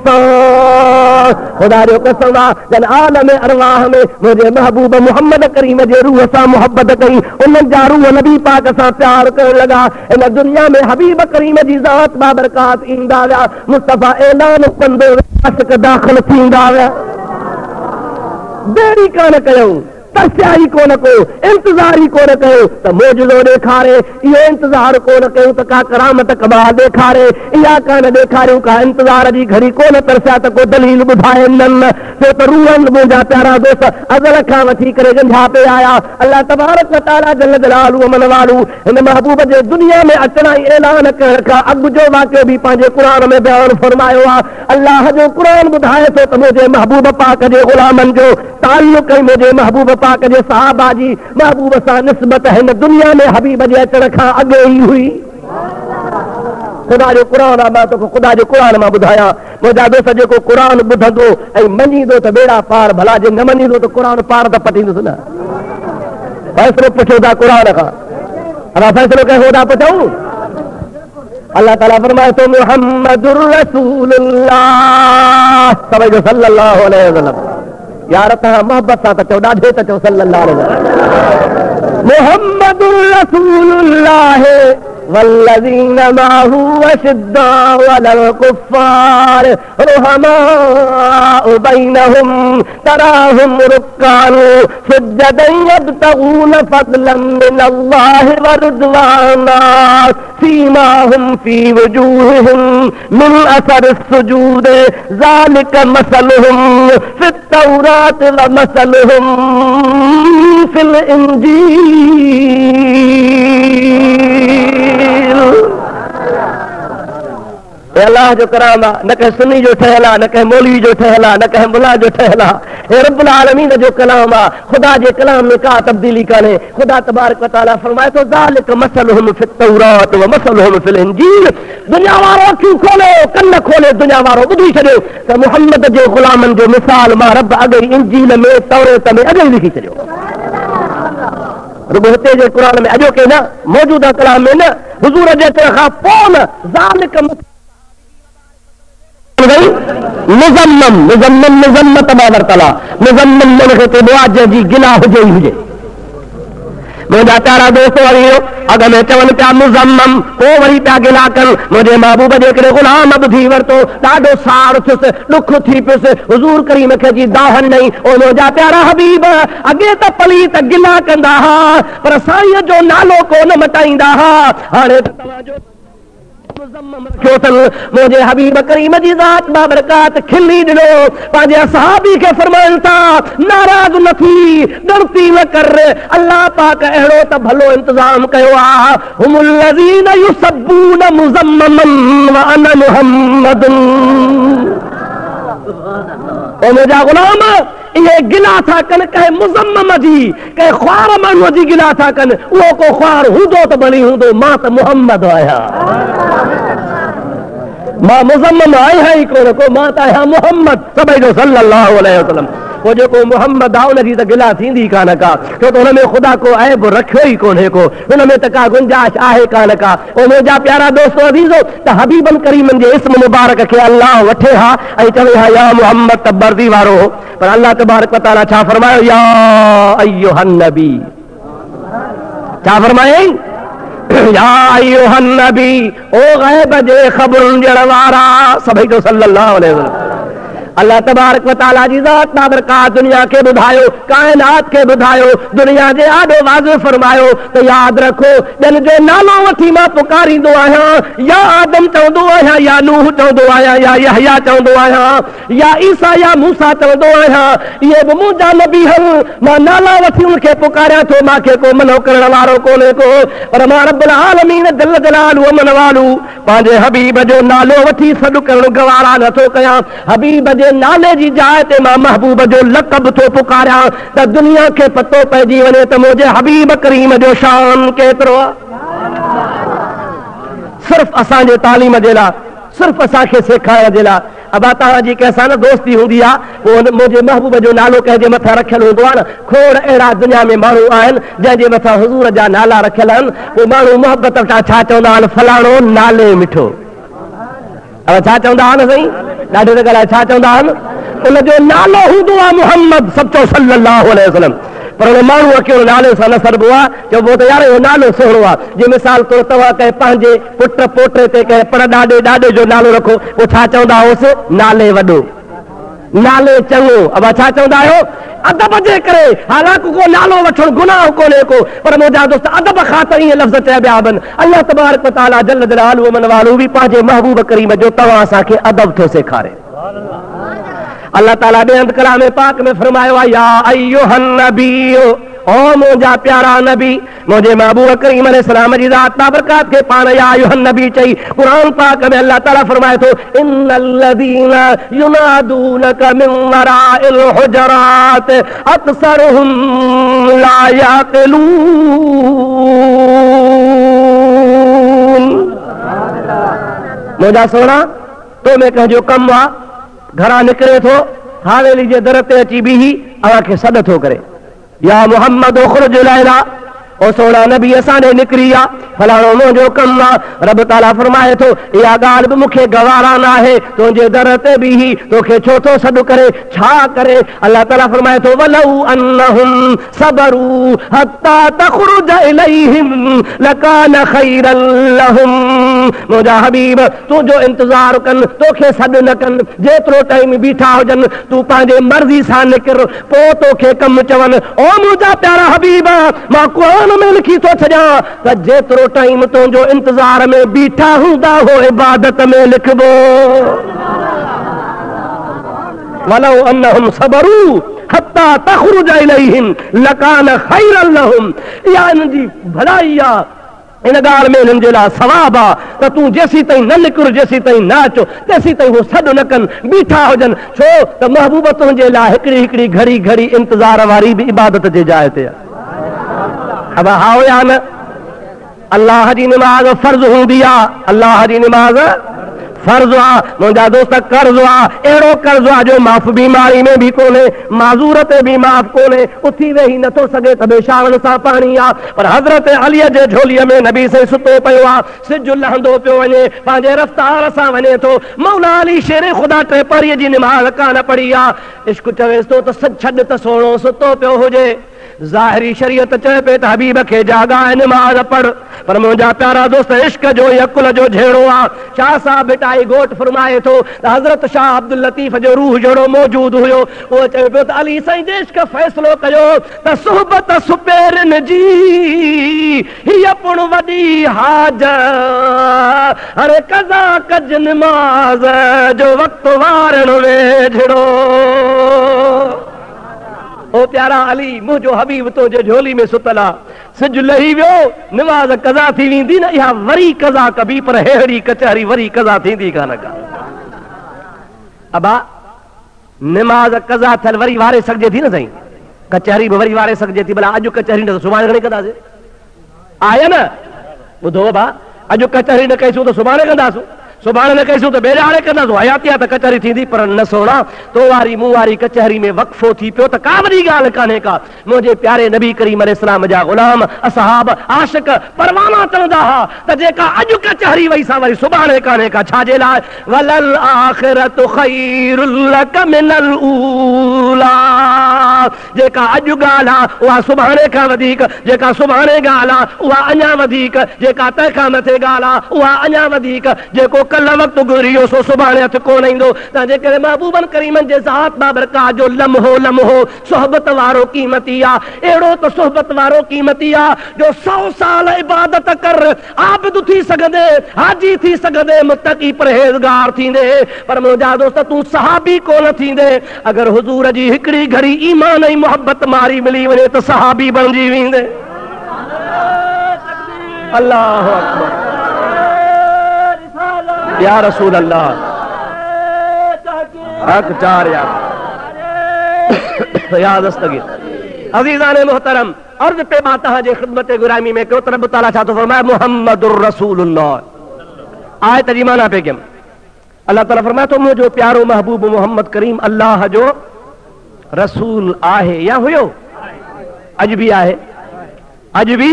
सां ख़ुदा जो कसम आहे जन आलम अरवाह में मुंहिंजे महबूब मुहम्मद करीम जे रूह सां मुहबत कई उन्हनि जा रूह नबी पाक सां प्यार करण लॻा इन दुनिया में हबीब करीम जी ज़ात बाबरकात ईंदा विया मुस्तफ़ा ऐलान कंदो आशिक़ दाख़िल थींदा विया देरी कान कयूं तरसिया ई कोन को इंतज़ार ई कोन कयो त मौजूदो ॾेखारे इहो इंतज़ार कोन कयूं त का करामत कमाल ॾेखारे इहा कान ॾेखारियूं का इंतज़ार जी घड़ी कोन तरसिया त को दलील ॿुधाए न छो त रूहनि मुंहिंजा प्यारा दोस्त अज़ल खां वठी करे जंझा पे आया अल्लाह तबारक व तआला जल जलालुहु मन वालू हिन महबूब जे दुनिया में अचण जी ऐलान करण खां अॻु जो वाक़ियो बि पंहिंजे क़ुर में बयानु फरमायो आहे अल्लाह जो क़ुर ॿुधाए थो त मुंहिंजे महबूब पाक जे ग़ुलामनि जो ताल्लुक़ ई मुंहिंजे महबूब पाक जे सहाबा जी महबूब सां निस्बत हिन दुनिया में हबीब जे अचण खां अॻु ई हुई ख़ुदा जो क़ुर आहे मां तोखे ख़ुदा जो क़ुर मां ॿुधायां मुंहिंजा दोस्त जेको क़ुर ॿुधंदो ऐं मञींदो त बेड़ा पार भला जे न मञींदो त क़ुर पार त पटींदुसि न फ़ैसिलो पुछो था क़ुर खां असां फ़ैसिलो कंहिं होदा पुछूं अल्लाह ताला फरमाए थो मुहम्मदुर रसूलुल्लाह सभई जो सल्लल्लाहु अलैहि वसल्लम यार तव्हां मोहब्बत सां त चओ ॾाढे त चओ सल्लल्लाहु अलैहि वसल्लम मुहम्मदुर रसूलुल्लाह वल्लज़ीना माहू अशिद्दाउ अलल कुफ़्फ़ार रुहमाउ बैनहुम तराहुम रुक्कान सुज्जदन यब्तगून फज़लन मिनल्लाहि व रिज़वाना सीमाहुम फी वजूहिहिम मिन असरिस सुजूद ज़ालिका मसलुहुम फित तौरात व मसलुहुम फिल इंजील अल्लाह जो कराम आहे न कंहिं सुन्नी जो ठहियल आहे न कंहिं मौलवी जो ठहियल आहे न कंहिं मुला जो ठहियल आहे हे रब्बुल आलमीन जो कलाम आहे ख़ुदा जे कलाम में का तब्दीली कान्हे ख़ुदा तबारक व तआला फरमाए थो ज़ालिक मसलुहुम फित तौरात व मसलुहुम फिल इंजील दुनिया वारो अखियूं खोले कन खोले दुनिया वारो ॿुधी छॾियो त मुहम्मद जे ग़ुलामनि जो मिसाल मां रब अॻे इंजील में तौरेत में अॻे लिखी छॾियो रुगो हिते जे क़ुर में अॼोके न मौजूदा कलाम में न हुज़ूर जे अचण खां पोइ न ज़ालिक मुज़म्मम मुज़म्मम मुज़म्मत बाबर तला मुज़म्मम मन खे चइबो आहे जंहिंजी गिला हुजे ई हुजे मुंहिंजा प्यारा दोस्त वरी अॻ में चवनि पिया मुज़म्मम पोइ वरी पिया गिला कनि मुंहिंजे महबूब जे हिकिड़े ग़ुलाम ॿुधी वरितो ॾाढो साड़ थियुसि ॾुख थी पियुसि हुज़ूर करीम खे जी दाहन ॾेई ओ मुंहिंजा प्यारा हबीब अॻे त पलीत गिला कंदा हुआ पर साईं जो नालो कोन मटाईंदा हुआ हाणे त तव्हांजो मुंहिंजे हबीब करीम जी ज़ात बाबरकात खिली ॾिनो पंहिंजे सहाबी खे फरमाइनि था नाराज़ न थी ॻणती न कर अल्लाह पाक अहिड़ो त भलो इंतज़ाम कयो आहे हुमुल लज़ीना युसब्बून मुज़म्ममन व अना मुहम्मदुन ओ मुंहिंजा ग़ुलाम इहे गिला था कनि कंहिं मुज़म्मम जी कंहिं ख्वार माण्हूअ जी गिला था कनि उहो को ख्वार हूंदो त भली हूंदो मां त मुहम्मद आहियां मां मुज़म्मम आहियां ई कोन को मां त आहियां मुहम्मद सभई जो सल्लल्लाहु अलैहि वसल्लम वो जेको मुहम्मद आहे उनजी त गिला थींदी कान का छो त हुन में ख़ुदा को ऐब रखियो ई कोन्हे को हुन में त का गुंजाइश आहे कान का ओ मुंहिंजा प्यारा दोस्तो अज़ीज़ो त हबीबन करीमन जे इस्म मुबारक खे अल्लाह वठे हा ऐं चवे हा या मुहम्मद त बर्दी वारो पर अल्लाह तबारक व तआला छा फरमायो या अय्युहन नबी छा फरमायई या अय्युहन नबी ओ गैब जे ख़बरुनि ॾियण वारा सभई जो सल्लल्लाहु अलैहि वसल्लम अल्लाह तबारक व तआला जी ज़ात बाबरकात दुनिया के बुधायो कायनात के बुधायो दुनिया जे आॾो वाज़िह फरमायो त याद रखो जन जो नालो वठी मां पुकारींदो आहियां या आदम चवंदो आहियां या नूह चवंदो आहियां या यहया चवंदो आहियां या ईसा या मूसा चवंदो आहियां इहे बि मुंहिंजा नबी आहिनि मां नाला वठी उनखे पुकारियां थो मूंखे को मनो करण वारो कोन्हे को पर मां रब्बुल आलमीन जल जलालुहु मन वालू पंहिंजे हबीब जो नालो वठी सॾु करणु गवारा नथो कयां हबीब जे नाले जी जाइ ते मां महबूब जो लक़ब थो पुकारियां त दुनिया खे पतो पइजी वञे त मुंहिंजे हबीब करीम जो शान केतिरो आहे सिर्फ़ असांजे तालीम जे लाइ सिर्फ़ असांखे सेखारण जे लाइ अबा तव्हांजी कंहिंसां न दोस्ती हूंदी आहे पोइ मुंहिंजे महबूब जो नालो कंहिंजे मथां रखियल हूंदो आहे न। खोड़ अहिड़ा दुनिया में माण्हू आहिनि जंहिंजे मथां हुज़ूर जा नाला रखियल आहिनि। पोइ माण्हू मोहबत सां छा चवंदा आहिनि, फलाणो नाले मिठो। छा चवंदा आहिनि साईं, ॾाढे त ॻाल्हाए, छा चवंदा आहिनि, उनजो नालो हूंदो आहे मुहम्मद सचो सल्लल्लाहु अलैहि वसल्लम, पर उन माण्हूअ खे नाले सां न सरबो आहे। चइबो त यार इहो नालो सुहिणो आहे। जे मिसाल तौरु तव्हां कंहिं पंहिंजे पुट पोटे ते कंहिं पर ॾाॾे ॾाॾे जो नालो रखो, पोइ छा चवंदा हुअसि, नाले वॾो, नाले चङो। अब छा चवंदा आहियो, अदब जे करे। हालांकि को नालो वठणु गुनाह कोन्हे को, पर मुंहिंजा दोस्त अदब ख़ातिर ईअं लफ़्ज़ चइबिया आहिनि। अल्लाह तबारक व तआला जल जलालुहु मन वालू बि पंहिंजे महबूब करीम जो तव्हां असांखे अदब थो सेखारे। अल्लाह ताला ॿिए हंधि कलाम पाक में फरमायो आहे, या अय्युहन नबी, ओ मुंहिंजा प्यारा नबी, मुंहिंजे महबूब करीम अलैहिस्सलाम जी ज़ात बाबरकात खे पाण या अय्युहन नबी चई। क़ुरान पाक में अल्लाह ताला फरमाए थो, इन्नल्लज़ीना युनादूनक मिन वराइल हुजरात अक्सरुहुम ला याक़िलून। मुंहिंजा सोना, तो में कंहिंजो कमु आहे, घरां निकिरे थो, हावेली जे दर ते अची बीही अव्हांखे सॾ थो करे, या मोहम्मद उखरुज इलैना, ओ सोना नबी असांजे निकिरी आहे, फलाणो मुंहिंजो कमु आहे। रब ताला फरमाए थो, इहा ॻाल्हि बि मूंखे गवारा न आहे, तुंहिंजे दर ते बीही तोखे छो थो सॾु करे, छा करे। अल्लाह ताला फरमाए थो, वलौ अन्नहुम सबरू हत्ता तखरुज इलैहिम लकान खैरन लहुम। मुंहिंजा हबीब तुंहिंजो इंतज़ार कनि, तोखे सॾु न कनि, जेतिरो टाइम बीठा हुजनि तूं पंहिंजे मर्ज़ी सां निकिर, पोइ तोखे कमु चवनि। ओ मुंहिंजा प्यारा हबीब, मां क़ुरान में लिखी थो छॾियां त जेतिरो टाइम तुंहिंजो इंतज़ार में बीठा हूंदा हो इबादत में लिखबो। वलौ अन्नहुम सबरू हत्ता तखरुज इलैहिम लकान खैरन लहुम। इहा इन्हनि जी भलाई आहे, इन ॻाल्हि में हिननि जे लाइ सवाब आहे त तूं जेसीं ताईं न निकिर, जेसीं ताईं न अचो, तेसीं ताईं उहो सॾु न कनि, बीठा हुजनि। छो त महबूब तुंहिंजे लाइ हिकिड़ी हिकिड़ी घड़ी घड़ी इंतज़ार वारी बि इबादत जे जाइ ते आहे। अब हाओ या न, अल्लाह जी निमाज़ फर्ज़ हूंदी आहे, अल्लाह जी निमाज़ फर्ज़ आहे। मुंहिंजा दोस्त कर्ज़ आहे, अहिड़ो कर्ज़ आहे जो माफ़ बीमारी में बि कोन्हे, माज़ूर ते बि माफ़ कोन्हे, उथी वेही नथो सघे त बेशावन सां पाणी आहे। पर हज़रत अलीअ जे झोलीअ में नबी साईं सुतो पियो आहे, सिज लहंदो पियो वञे, पंहिंजे रफ़्तार सां वञे थो। मौला अली शेर ख़ुदा टे परीअ जी निमाज़ कान पढ़ी आहे। इश्क चवेसि थो त छॾ त सोणो सुतो पियो हुजे। ज़ाहिरी शरीयत चए पे त हबीब खे जागा निमाज़ पढ़, पर मुंहिंजा प्यारा दोस्त इश्क जो यकुल जो झेड़ो आहे। शाह साहब बिटाई घोट फरमाए थो त हज़रत शाह अब्दुल लतीफ़ जो रूह जहिड़ो मौजूद हुयो। उहो चए पियो त अली साईं जे इश्क फ़ैसिलो कयो त सुहबत सुपेरनि जी हीअ पुण वॾी हाज, अरे कज़ा कज निमाज़ जो वक़्तु वारण वेझड़ो। ओ प्यारा अली, मुंहिंजो हबीब तुंहिंजे झोली में सुतल आहे, सिज लही वियो, निमाज़ कज़ा थी वेंदी न, इहा वरी कज़ा कबी, पर अहिड़ी कचहरी वरी कज़ा थींदी कान का। अबा निमाज़ कज़ा थियल वरी वारे सघिजे थी न साईं, कचहरी बि वरी वारे सघिजे थी। भला अॼु कचहरी न त सुभाणे घणी कंदासीं, आहे न? ॿुधो बा, अॼु कचहरी न कईसूं त सुभाणे कंदासीं, सुभाणे न कईसूं त ॿिए ॼाणे कंदासीं, हयाती आहे त कचहरी थींदी। पर न सोना, तो वारी मूं वारी कचहरी में वक़फ़ो थी पियो त का वॾी ॻाल्हि कान्हे का। मुंहिंजे प्यारे नबी करीम अलैहिस्सलाम जा ग़ुलाम, असहाब, आशिक, परवाना चवंदा हुआ त जेका अॼु कचहरी वई सा वरी सुभाणे कान्हे का। छाजे लाइ? वलल आख़िरतु ख़ैरुल लक मिनल ऊला। जेका अॼु ॻाल्हि आहे उहा सुभाणे खां वधीक, जेका सुभाणे ॻाल्हि आहे उहा अञा वधीक, जेका तंहिंखां मथे ॻाल्हि आहे उहा अञा वधीक, जेको कल वक़्तु गुज़रियो सो सुभाणे हथ कोन ईंदो। तंहिंजे करे महबूबन करीमन जे ज़ात बाबरकात जो लम्हो लम्हो सोहबत वारो क़ीमती आहे। अहिड़ो त सोहबत वारो क़ीमती आहे जो 100 साल इबादत कर, आबिद थी सघंदे, हाजी थी सघंदे, मुत्तकी परहेज़गार थींदे, पर मुंहिंजा दोस्त तूं सहाबी कोन थींदे। अगरि हुज़ूर जी हिकिड़ी घड़ी ईमान ऐं मोहब्बत मारी मिली वञे त सहाबी बणिजी वेंदे। अल्लाहु अकबर, या रसूल अल्लाह, हक चार या दस्तगीर। अज़ीज़ान मोहतरम, अर्ज़ पे मां तव्हांजे ख़िदमत गुलामी में कयो त रब ताला छा थो फरमाए, मुहम्मदुर रसूलुल्लाह। आयत जी माना पे कयमि, अल्लाह ताला फरमाए तो मुझो प्यारो महबूब मोहम्मद करीम अल्लाह जो रसूल आहे या हुयो, अज भी आहे, अज भी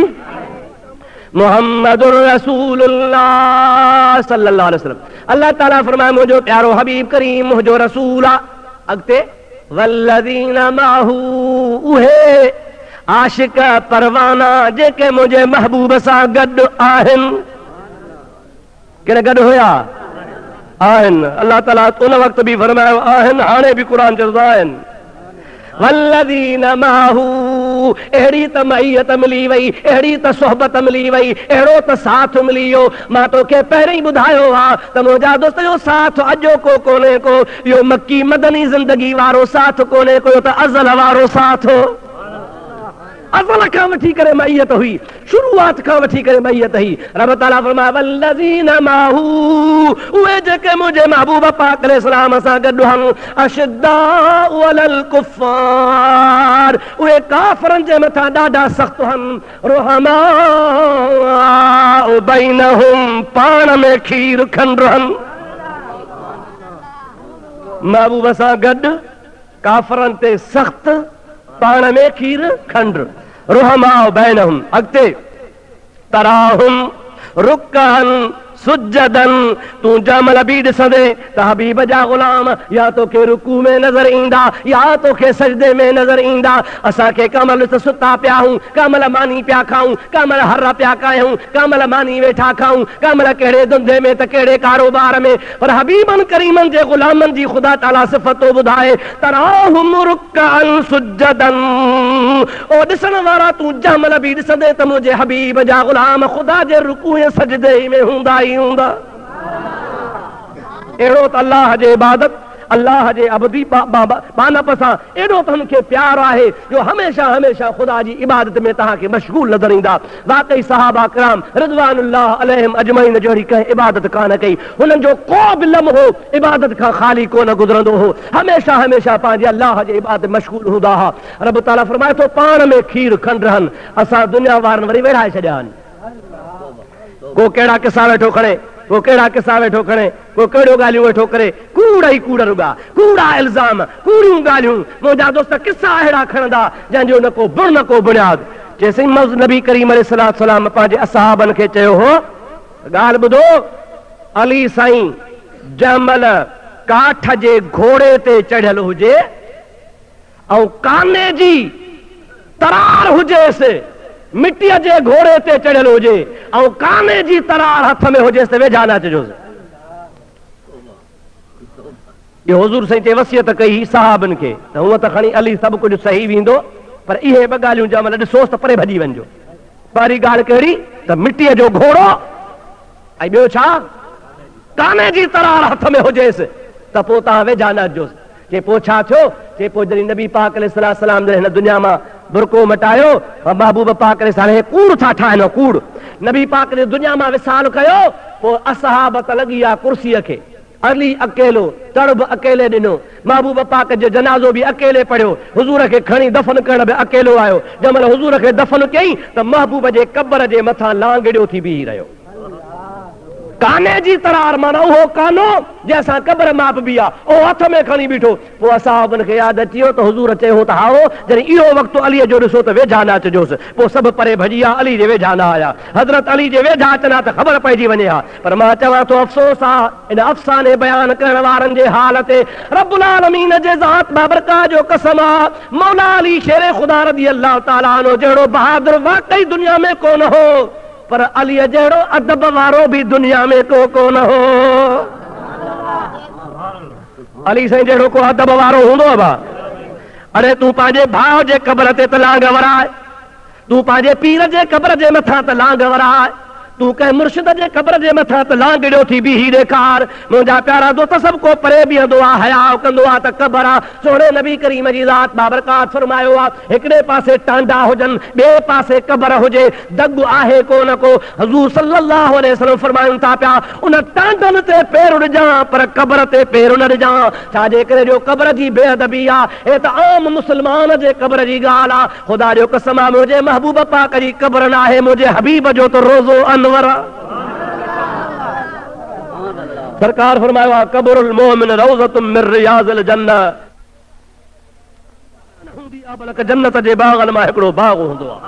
मुहम्मदुर रसूलुल्लाह सल्लल्लाहु अलैहि वसल्लम। अल्लाह ताला फरमाए मुझो प्यारो हबीब करीम मुझो रसूल आ। अगते वल्लज़ीना माहू उहे आशिक परवाना जेके मुझे महबूब सां गॾु आहिनि। केड़े गॾु हुया? आहिनि। अल्लाह ताला उन वक़्त बि फरमायो आहिनि, हाणे बि क़ुरान चवंदो आहिनि। वल्लज़ीना माहू अहिड़ी त मईयत मिली वई, अहिड़ी त सोहबत मिली वई, अहिड़ो त साथ मिली वियो। मां तोखे पहिरीं ई ॿुधायो आहे त मुंहिंजा दोस्त इहो साथ अॼोको कोन्हे को, इहो मक्की मदनी ज़िंदगी वारो साथ कोन्हे को, इहो त अज़ल वारो साथ हो। अज़ल खां वठी करे मैयत हुई, शुरूआत खां वठी करे मैयत हुई। रब ताला फरमाए वल्लज़ीना माहू उहे जेके मुंहिंजे महबूब पाक अलैहिस्सलाम सां गॾु आहिनि। अशिद्दाउ अलल कुफ़ार उहे काफ़िरनि जे मथां ॾाढा सख़्त आहिनि। रुहमाउ बैनहुम पाण में खीर खंड आहिनि। महबूब सां गॾु काफ़िरनि ते सख़्त, पाण में खीर खंड। रुहमाउ बैनहुम। अॻिते तराहुम रुकअन सुजदन तू जमल भी ॾिसंदे त हबीब जा गुलाम या तोखे रुकू में नज़र ईंदा या तोखे सजदे में नज़र ईंदा। असांखे कमल त सुता पिया हूं, कमल मानी पिया खाऊं, कमल हर पिया कायूं, कमल मानी वेठा खाऊं, कमल कहिड़े धंधे में त कहिड़े कारोबार में, पर हबीबन करीमन जे गुलामन जी ख़ुदा ताला सिफ़तो ॿुधाए तराहुम रुकअन सुजदन। ओ ॾिसण वारा तू जमल भी ॾिसंदे त मुंहिंजे हबीब जा गुलाम ख़ुदा जे रुकू ऐं सजदे में हूंदा ई हूंदा। अहिड़ो त अल्लाह जे इबादत, अल्लाह जे अबदी बानप सां एॾो त हुनखे प्यार आहे जो हमेशा हमेशा ख़ुदा जी इबादत में तव्हांखे मशगूल नज़र ईंदा। वाकई सहाबा किराम रिज़वानुल्लाह अलैहिम अजमईन जहिड़ी कंहिं इबादत कान कई, हुननि जो को बि लम्हो इबादत खां ख़ाली कोन गुज़रंदो हो, हमेशा हमेशा पंहिंजे अल्लाह जे इबादत मशगूल हूंदा हुआ। रब ताला फरमाए थो पाण में खीर खंड रहनि। असां दुनिया वारनि वरी विढ़ाए छॾिया आहिनि। को कहिड़ा किसा वेठो खणे, को कहिड़ा किसा वेठो खणे, को कहिड़ो ॻाल्हियूं वेठो करे, कूड़ा ई कूड़ रुॻा, कूड़ा इल्ज़ाम, कूड़ियूं ॻाल्हियूं। मुंहिंजा दोस्त किसा अहिड़ा खणंदा जंहिंजो न को बुण न को बुनियाद। जेसिं नबी करीम अलैहिस्सलाम पंहिंजे असहाबनि खे चयो हो, ॻाल्हि ॿुधो, अली साईं जमल काठ जे घोड़े ते चढ़ियल हुजे ऐं काने जी तरार हुजेसि, मिटीअ जे घोड़े ते चढ़ियल हुजे ऐं काने जी तरार हथ में हुजेसि त वेझा न अचिजोसि। इहो हुज़ूर साईं ते वसियत कई सहाबनि खे त हूअं त खणी अली सभु कुझु सही वेंदो, पर इहे ॿ ॻाल्हियूं जंहिंमहिल ॾिसोसि त परे भॼी वञिजो। पहिरीं ॻाल्हि कहिड़ी त मिटीअ जो घोड़ो, ऐं ॿियो छा, काने जी तरार हथ में हुजेसि त पोइ तव्हां वेझा न अचिजोसि। जे पोइ छा थियो, जे पोइ जॾहिं नबी पाक अलैहिस्सलाम जॾहिं हिन दुनिया मां बुरको मटायो, महबूब पाक अलैहि कूड़ था ठाहिनि, कूड़ नबी पाक ने दुनिया मां विसाल कयो, पोइ असहाबत लॻी आहे कुर्सीअ खे। अली अकेलो, तड़ बि अकेले ॾिनो, महबूब पाक जो जनाज़ो बि अकेले पढ़ियो, हुज़ूर खे खणी दफ़न करण बि अकेलो आयो। जंहिंमहिल हुज़ूर खे दफ़न कयईं त महबूब जे कब्र जे मथां लांगड़ियो थी बीही रहियो। काने जी तरार माना उहो कानो जंहिंसां कब्र माप बि आहे, उहो हथ में खणी बीठो। पोइ असहाबनि खे यादि अची वियो त हुज़ूर चयो त हाओ जॾहिं इहो वक़्तु अलीअ जो ॾिसो त वेझा न अचिजोसि। पोइ सभु परे भॼी विया, अली जे वेझा न आया। हज़रत अली जे वेझा अचना त ख़बर पइजी वञे हा। पर मां चवां थो अफ़सोस आहे इन अफ़साने बयान करण वारनि जे हाल ते। रब्बुल आलमीन जे ज़ात बाबरका जो कसम आहे, मौला अली शेर ख़ुदा रज़ी अल्लाह ताला अन्हु जहिड़ो बहादुर वाकई दुनिया में कोन हो, पर अलीअ जहिड़ो अदब वारो बि दुनिया में को कोन हो। अली साईं जहिड़ो को अदब वारो हूंदो भा? अरे तूं पंहिंजे भाउ जे कब्र ते त लांग वराए, तूं पंहिंजे पीर जे कब्र जे मथां त लांग वराए, तूं कंहिं मुर्शिद जे कब्र जे मथां त लांगड़ियो थी बीही ॾेखार। मुंहिंजा प्यारा दोस्त सभु को परे बीहंदो आहे, हया कंदो आहे त कब्र आहे। सोणे नबी करीम जी ज़ात बाबरकात फरमायो आहे, हिकिड़े पासे टांडा हुजनि, ॿिए पासे कब्र हुजे, दग आहे को न को। हज़ूर सल्लल्लाहु अलैहि वसल्लम फरमाइनि था पिया, उन टांडनि ते पेर ॾिजां पर कब्र ते पेर न ॾिजां। छाजे करे जो कब्र जी बेअदबी आहे, हे त आम मुस्लमान जे कब्र जी ॻाल्हि आहे। ख़ुदा जो कसम आहे, मुंहिंजे महबूब पाक जी कब्र न आहे, मुंहिंजे हबीब जो त रोज़ो अनवर। सरकार फरमायो आहे क़ब्रुल मोमिन रौज़तुम मिन रियाज़िल जन्नह, हूंदी आहे बल्कि जन्नत जे बाग़नि मां हिकिड़ो बाग़ हूंदो आहे।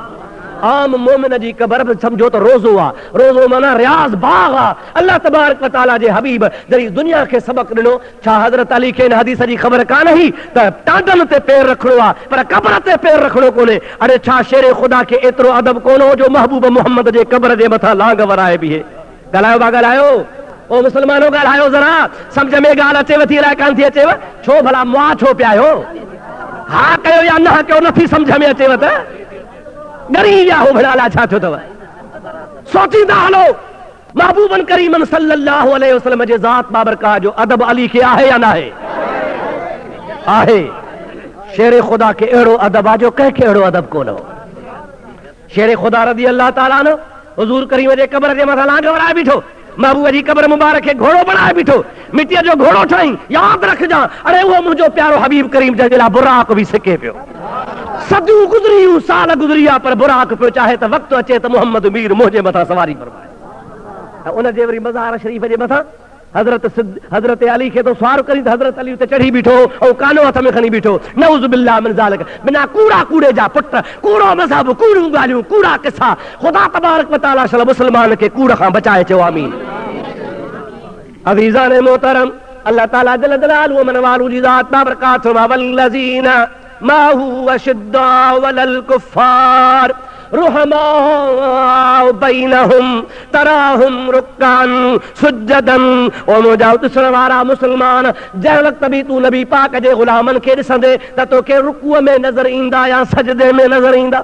आम मोमिन जी क़ब्र बि सम्झो त रोज़ो आहे, रोज़ो माना रियाज़ बाग़ आहे। अल्लाह तबारक व तआला जे हबीब जॾहिं दुनिया खे सबक़ ॾिनो, छा हज़रत अली खे इन हदीस जी ख़बर कान हुई त टांडन ते पेर रखणो आहे पर क़ब्र ते पेर रखणो कोन्हे? अड़े छा शेरे ख़ुदा खे एतिरो अदब कोन हो जो महबूब मोहम्मद जे क़ब्र जे मथां लांग वराए बीहे? ॻाल्हायो बा ॻाल्हायो, ओ मुस्लमानो ॻाल्हायो ज़रा, सम्झ में ॻाल्हि अचेव थी अलाए कान थी अचेव? छो भला मुआ छो पिया आहियो? हा कयो या न कयो, नथी सम्झ में अचेव त ॻरी विया हो भेड़ा अलाए छा थियो अथव? सोचींदा हलो महबूबन करीमन सल्लल्लाहु अलैहि वसल्लम जे ज़ात बाबरकाह जो अदब अली खे आहे या न आहे? आहे। शेरे ख़ुदा खे अहिड़ो अदब आहे जो कंहिंखे अहिड़ो अदब कोन हो। शेरे ख़ुदा रज़ी अल्लाह ताला अन्हु हुज़ूर करीम जे क़ब्र जे मथां लांग वराए बीठो, महबूब जी क़ब्र मुबारक खे घोड़ो बनाए बीठो, मिटीअ जो घोड़ो ठाई। यादि रखजां, अरे उहो मुंहिंजो प्यारो हबीब करीम जंहिंजे लाइ बुराक बि सिके पियो। सदियूं गुज़रियूं, साल गुज़रिया, पर बुराक पियो चाहे त वक़्तु अचे त मोहम्मद मीर मुंहिंजे मथां सवारी फरमाए। उन जे वरी मज़ार शरीफ़ जे मथां हज़रत अली खे तो सवार करी त हज़रत अली उते चढ़ी बीठो ऐं कानो हथ में खणी बीठो। नऊज़ बिल्लाह मिन ज़ालिक, बिना कूड़ा कूड़े जा पुट, कूड़ो मज़हब, कूड़ियूं ॻाल्हियूं, कूड़ा किसा। ख़ुदा तबारक व तआला शल मुस्लमान खे कूड़ खां बचाए, चयो आमीन। अज़ीज़ान मोहतरम, अल्लाह ताला जल जलालुहु मन वालू जी ज़ात बाबरकात वल्लज़ीना माहू अशिद्दाउ अलल कुफ़ार रुहमाउ बैनहुम तराहुम रुक्कान सुज्जदन। ओ मुंहिंजा ॾिसण वारा मुस्लमान, जंहिं वक़्त बि तूं नबी पाक जे ग़ुलामनि खे ॾिसंदे त तोखे रुकूअ में नज़र ईंदा या सजदे में नज़र ईंदा।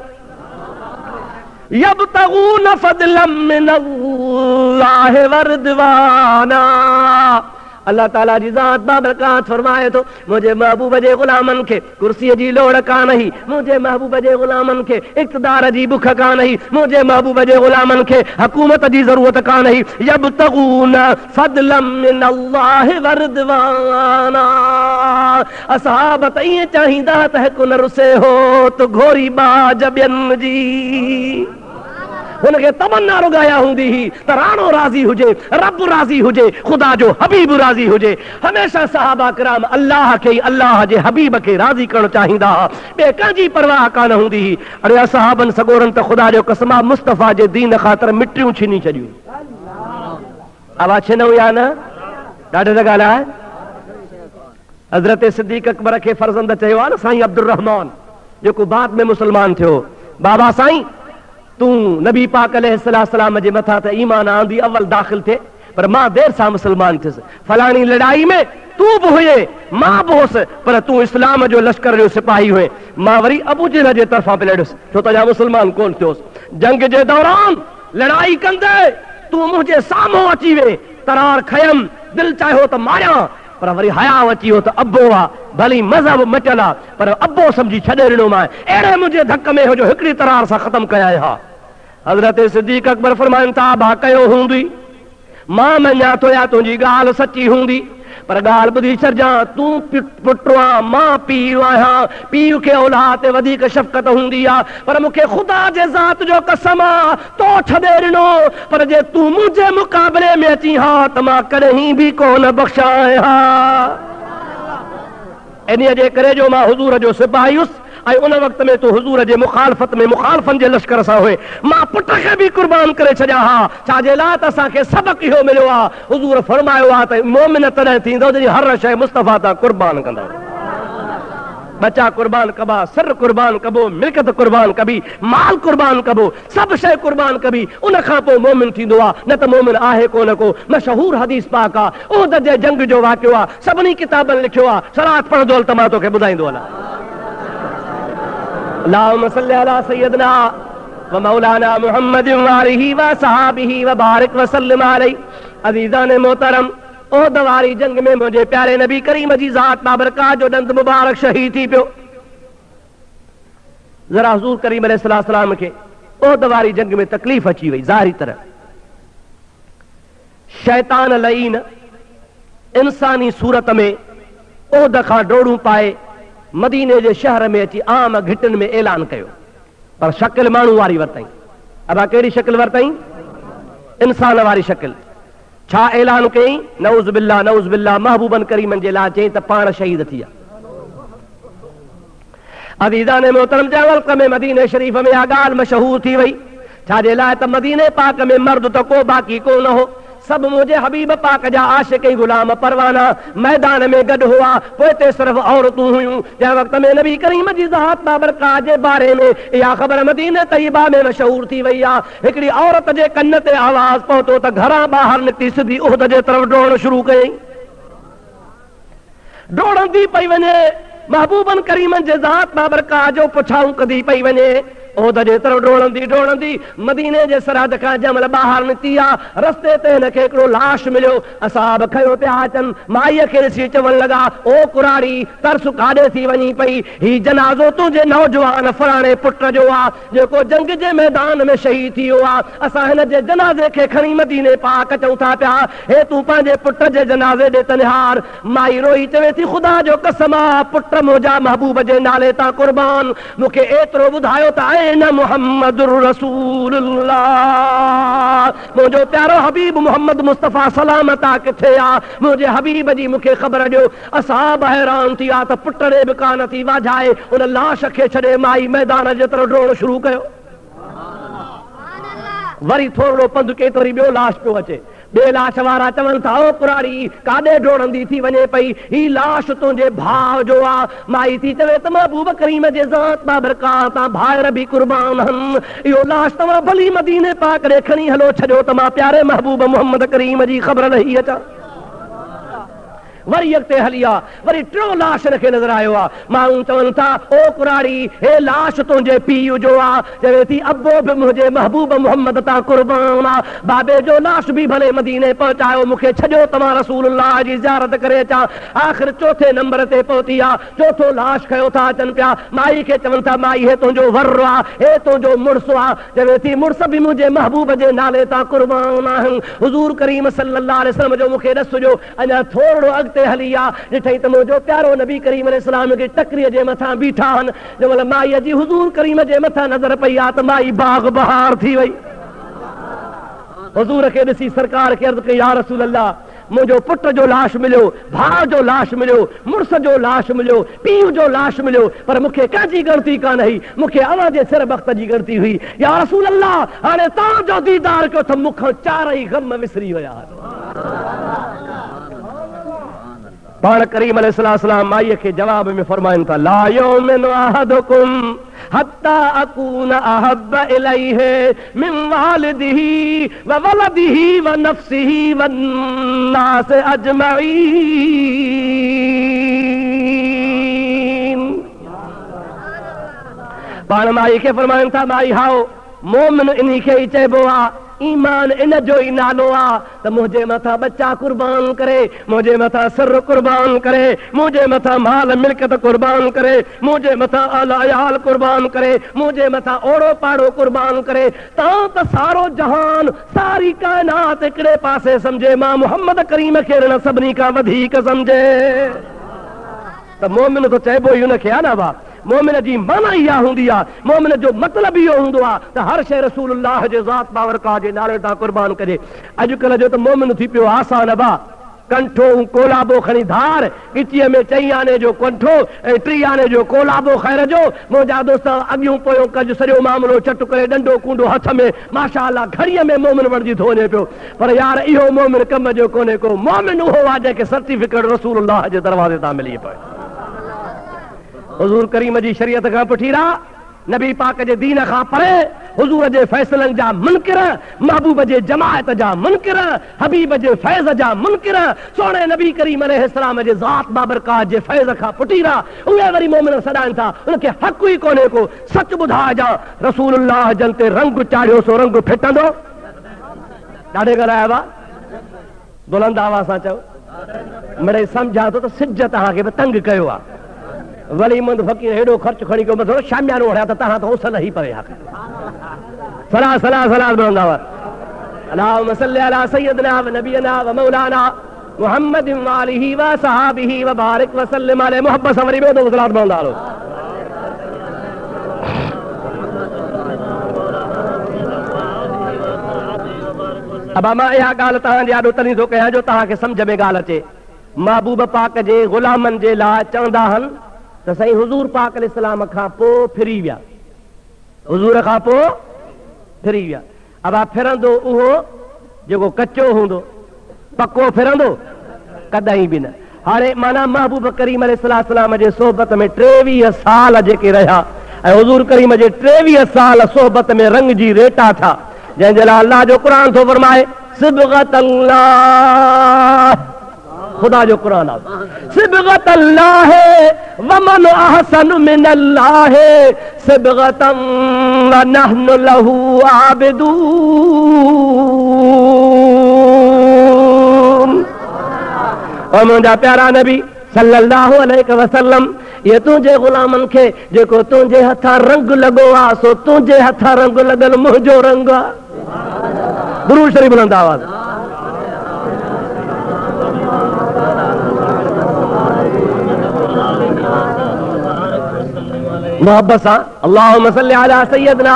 यब्तगून फज़लन मिनल्लाहि व रिज़वाना। अल्लाह ताला जी ज़ात बाबरकात फरमाए थो, मुंहिंजे महबूब जे ग़ुलामनि खे कुर्सीअ जी लोड़ कान ही, मुंहिंजे महबूब जे ग़ुलामनि खे इक़्तिदार जी बुख कान ही, मुंहिंजे महबूब जे ग़ुलामनि खे हुकूमत जी ज़रूरत कान ही। यब्तगून फज़लन मिनल्लाहि व रिज़वाना। असहाब त ईअं चाहींदा त हिकु न रुसे हो त घोरी बाज ॿियनि जी। हुनखे तमन्ना रुगाया हूंदी ही त राणो राज़ी हुजे, रब राज़ी हुजे, ख़ुदा जो हबीब राज़ी हुजे। हमेशा सहाबा किराम अल्लाह खे, अल्लाह जे हबीब खे राज़ी करणु चाहींदा हुआ, ॿिए कंहिंजी परवाह कान हूंदी ही। अरे असहाबनि सगोरनि त ख़ुदा जो कसम मुस्तफ़ा जे दीन ख़ातिर मिटियूं छीनी छॾियूं। आवाज़ छिनऊं या न? ॾाढे त ॻाल्हि आहे। हज़रत सिद्दीक़ अकबर खे फर्ज़ंद चयो आहे न साईं अब्दुर रहमान, जेको बाद में मुस्लमान थियो, बाबा साईं तूं नबी पाक अलैहिस्सलाम जे मथां त ईमान आंदी अव्वल दाख़िल थिए, पर मां देर सां मुस्लमान थियुसि। फलाणी लड़ाई में तूं बि हुए, मां बि हुउसि, पर तूं इस्लाम जो लश्कर जो सिपाही हुए। मां वरी अबू जहल जे तरफ़ां पे लड़ुसि, छो त अञा मुस्लमान कोन थियोसि। जंग जे दौरान लड़ाई कंदे तूं मुंहिंजे साम्हूं अची वे, तरार खयमि, दिलि चाहियो त मारियां, पर वरी हयाव अची वियो त अबो आहे, भली मज़हब मटियल आहे, पर अबो सम्झी छॾे ॾिनो मां। अहिड़े मुंहिंजे धक में हो जो हिकिड़ी तरार सां ख़तमु कया हा। हज़रत सिद्दीक़ अकबर फरमाइनि था, भा कयो हूंदी, मां मञा थो या तुंहिंजी ॻाल्हि सची हूंदी, पर ॻाल्हि ॿुधी छॾिजां, तूं पुटु आहीं, मां पीउ आहियां। पीउ खे औलाद ते वधीक शफ़क़त हूंदी आहे, पर मूंखे ख़ुदा जे ज़ात जो कसम आहे, तो छॾे ॾिनो, पर जे तूं मुंहिंजे मुक़ाबले में अची हा त मां कॾहिं बि कोन बख़्शाए हा। इन्हीअ जे करे जो मां हुज़ूर जो सिपाही हुयुसि, ऐं उन वक़्त में तूं हुज़ूर जे मुखालफ़त में मुखालफ़नि जे लश्कर सां हुए। मां पुट खे बि क़ुर्बान करे छॾिया हा, छाजे लाइ त असांखे सबक़ इहो मिलियो आहे। हुज़ूर फरमायो आहे त मोमिन तॾहिं थींदो जॾहिं हर शइ मुस्तफ़ा तां क़ुर्बान कंदो। बच्चा क़ुर्बान कबा, सर क़ुर्बान कबो, मिल्कत क़ुर्बान कबी, माल क़ुर्बान कबो, सभु शइ क़ुर्बान कबी, उन खां पोइ मोमिन थींदो आहे, न त मोमिन आहे कोन को। मशहूर हदीस पाक आहे, उहद जे जंग जो वाक़ियो आहे, सभिनी किताबनि लिखियो आहे। सलात पढ़ंदो हल त मां तोखे ॿुधाईंदो हलां। अल्लाहुम्मा सल्ली अला सय्यदना व मौलाना मुहम्मद व आलिहि व सहाबिहि व बारिक व सल्लिम अलैहि। अज़ीज़ान मोहतरम, ओहद वारी जंग में मुंहिंजे प्यारे नबी करीम जी ज़ात बाबरकात जो दंद मुबारक शहीद थी पियो। ज़रा हुज़ूर करीम अलैहिस्सलाम खे ओहद वारी जंग में तकलीफ़ अची वई। ज़ाहिरी तरह शैतान लईन इंसानी सूरत में ओहद खां डोड़ूं पाए मदीने जे शहर में अची आम घिटनि में ऐलान कयो, पर शकिल माण्हू वारी वरतई। अबा कहिड़ी शकिल वरतई? इंसान वारी शकिल। छा ऐलान कई? नऊज़ बिल्लाह नऊज़ बिल्लाह, महबूबन करीमन जे लाइ चई त पाण शहीद थी विया। अज़ीज़ान मोहतरम जा वल्क़ में मदीने शरीफ़ में आ ॻाल्हि मशहूर थी वई, छाजे लाइ त मदीने पाक में मर्द त को बाक़ी कोन हो, सब मुझे हबीब पाक जा आशिक गुलाम परवाना मैदान में गॾु हुआ। पोइ ते सिर्फ़ औरतूं हुयूं। जंहिं वक़्त में नबी करीम जी ज़ात बाबरकात जे बारे में इहा ख़बर मदीने तैयबा में मशहूर थी वई आहे। हिकिड़ी औरत जे कन ते आवाज़ पहुतो त घरां ॿाहिरि निकिती सिधी उहद जे तरफ़ डोड़ण शुरू कयईं। डोड़ंदी पई वञे, महबूबन करीमन जे ज़ात बाबरकात जो पुछाऊं कंदी पई वञे। उहद जे तरफ़ डोड़ंदी डोड़ंदी मदीने जे सरहद खां जमल ॿाहिरि निकिती आहे। रस्ते ते हिनखे हिकिड़ो लाश मिलियो। असाब खयो पिया अचनि, माईअ खे ॾिसी चवण लॻा, ओ कुराड़ी तरस काॾे थी वञी पई? ही जनाज़ो तुंहिंजे नौजवान फलाणे पुट जो आहे जेको जंग जे मैदान में शहीद थी वियो आहे। असां हिन जे जनाज़े खे खणी मदीने पाक अचूं था पिया। हे तूं पंहिंजे पुट जे जनाज़े ॾे त निहार। माई रोई चवे थी, ख़ुदा जो कसम आहे, पुट मुंहिंजा महबूब जे नाले तां कुर्बान, मूंखे एतिरो ॿुधायो त न मुहम्मदुर रसूलुल्लाह, मुंहिंजो प्यारो हबीब मोहम्मद मुस्तफ़ा सलामत आहे किथे आहे? मुंहिंजे हबीब जी मूंखे ख़बर ॾियो। असां बि हैरान थी विया त पुट ॾे बि कान थी वाझाए उन लाश खे छॾे माई मैदान जे तरफ़ डोड़ण शुरू कयो। वरी थोरो पंधु कई त वरी ॿियो लाश पियो अचे। ॿिए लाश वारा चवनि था, ओ कुराड़ी काॾे डोड़ंदी थी वञे पई? ही लाश तुंहिंजे भाउ जो आहे। माई थी चवे त महबूब करीम जे ज़ात बाबरकात तां भाइर बि कुर्बान आहिनि। इहो लाश तव्हां भली मदीने पाक ॾे खणी हलो, छॾियो त मां प्यारे महबूब मोहम्मद करीम जी ख़बर लही अचां। वरी अॻिते हली आहे, वरी टियों लाश हिनखे नज़र आयो आहे। माण्हू चवनि था, ओ कुराड़ी हे लाश तुंहिंजे पीउ जो आहे। चवे थी, अबो बि मुंहिंजे महबूब मोहम्मद तां कुर्बान आहे। बाबे जो लाश बि भले मदीने पहुचायो, मूंखे छॾियो तव्हां रसूलुल्लाह जी ज़ियारत करे अचां। आख़िर चौथे नंबर ते पहुती आहे। चौथो लाश खयो था अचनि पिया। माई खे चवनि था, माई हे तुंहिंजो वर्र आहे, हे तुंहिंजो मुड़ुसु आहे। चवे थी, मुड़ुस बि मुंहिंजे महबूब जे नाले तां कुर्बान आहिनि। हुज़ूर करीम सल्लल्लाहु अलैहि वसल्लम जो मूंखे ॾस जो अञा थोरो हली आहे। ॾिठई त मुंहिंजो प्यारो नबी करीम अलैहिस्सलाम खे टकरीअ जे मथां बीठा आहिनि। जंहिंमहिल माईअ जी हुज़ूर करीम जे मथां नज़र पई आहे त माई बाग़ बहार थी वई। हुज़ूर खे ॾिसी सरकार खे अर्ज़ु कई, या रसूल अल्लाह, मुंहिंजो पुट जो लाश मिलियो, भाउ जो लाश मिलियो, मुड़ुस जो लाश मिलियो, पीउ जो लाश मिलियो, पर मूंखे कंहिंजी गिणती कान हुई, मूंखे अव्हां जे सिर वक़्त जी गिणती हुई। या रसूल अल्लाह, हाणे तव्हांजो दीदार कयो त मूंखां चारई ग़म विसरी विया। पाण करीम अलैहिस्सलाम माईअ खे जवाब में फरमाइनि था, ला युमिनु अहदुकुम हत्ता अकून अहब्ब इलैहि मिन वालिदिही व वलदिही व नफ्सिही व नास अजमईन। पाण माई खे फरमाइनि था, माई हाओ, मोमिन इन्ही खे ई चइबो आहे, ईमान इन जो ई नालो आहे त मुंहिंजे मथां बच्चा कुर्बान करे, मुंहिंजे मथां सिर कुर्बान करे, मुंहिंजे मथां माल मिल्कियत कुर्बान करे, मुंहिंजे मथां आला अयाल कुर्बान करे, मुंहिंजे मथां ओड़ो पाड़ो कुर्बान करे। तव्हां त सारो जहान, सारी काइनात हिकिड़े पासे सम्झे, मां मोहम्मद करीम खे हिन सभिनी खां वधीक सम्झे। त मोमिन त चइबो ई हुनखे आहे न। भाउ मोमिन जी माना इहा हूंदी आहे, मोमिन जो मतिलबु इहो हूंदो आहे त हर शइ रसूलुल्लाह जे ज़ात बाबरकात जे नाले तां कुर्बान कजे। अॼुकल्ह जो त मोमिन थी पियो आसान। भाउ कंठो कोलाबो खणी धार, गिचीअ में 4 आने जो कंठो ऐं 3 आने जो कोलाबो ख़ैर जो। मुंहिंजा दोस्त अॻियूं पोयों कज सॼो मामिलो चट करे डंडो कूंडो हथ में, माशाअल्लाह घड़ीअ में मोमिन बणिजी थो वञे पियो। पर यार इहो मोमिन कम जो कोन्हे को। मोमिन उहो आहे जंहिंखे सर्टिफिकेट रसूलुल्लाह जे दरवाज़े तां मिली पए। हुज़ूर करीम जी शरीयत खां पुठीरा, नबी पाक जे दीन खां परे, हुज़ूर जे फ़ैसलनि जा मुनकिर, महबूब जे जमायत जा मुनकिर, हबीब जे फैज़ जा मुनकिर, सोणे नबी करीम अलैहिस्सलाम जे ज़ात बाबरकात जे फैज़ खां पुठीरा, उहे वरी मोमिन सॾाइनि था, उनखे हक़ ई कोन्हे को। सच ॿुधाइजां, रसूलुल्लाह जन ते रंग चाढ़ियो सो रंग फिटंदो। ॾाढे ॻाल्हायो आहे, बुलंद आवाज़ सां चओ, मिड़ई सम्झां थो त सिज तव्हांखे बि तंग कयो आहे। वली मंद फ़कीर हेॾो ख़र्च खणी कयो, थोरो शामियानो हड़िया त तव्हां त उस लही पवे। सलाह सलाह सलाह बुलंद आवाज़। अल्लाहुम्मा सल्लि अला सय्यिदिना व नबियना व मौलाना मुहम्मद व आलिही व सहाबिही व बारिक व सल्लिम अलैहि। मोहब्बत सां वरी ॿियो दफ़ो सलात बुलंद आलो। अब मां इहा ॻाल्हि तव्हांजे आॾो तॾहिं थो कयां जो तव्हांखे सम्झ में ॻाल्हि अचे। महबूब पाक जे ग़ुलामनि जे लाइ चवंदा आहिनि त साईं हुज़ूर पाक अलैहिस्सलाम खां पोइ फिरी विया, हुज़ूर खां पोइ फिरी विया। अब फिरंदो उहो जेको कचो हूंदो, पको फिरंदो कॾहिं बि न। हाणे माना महबूब करीम अलैहिस्सलाम जे सोहबत में 23 साल जेके रहिया ऐं हुज़ूर करीम जे 23 साल सोहबत में रंग जी रेटा था, जंहिंजे लाइ अल्लाह जो क़ुरान थो फरमाए सिबग़त अल्लाह, खुदा जो क़ुरान आहे सिबग़त अल्लाह वमन अहसन मिन अल्लाह सिबग़तन व नहनु लहू आबिदून। और मुंहिंजा प्यारा नबी सल्लल्लाहु अलैहि वसल्लम ये तुंहिंजे ग़ुलामनि खे जेको तुंहिंजे हथां रंग लॻो आहे सो तुंहिंजे हथां रंग लॻल मुंहिंजो रंग आहे। दुरूद शरीफ बुलंद आवाज़। मोहब्बत सां अल्लाहुम्मा सल्लि अला सय्यदना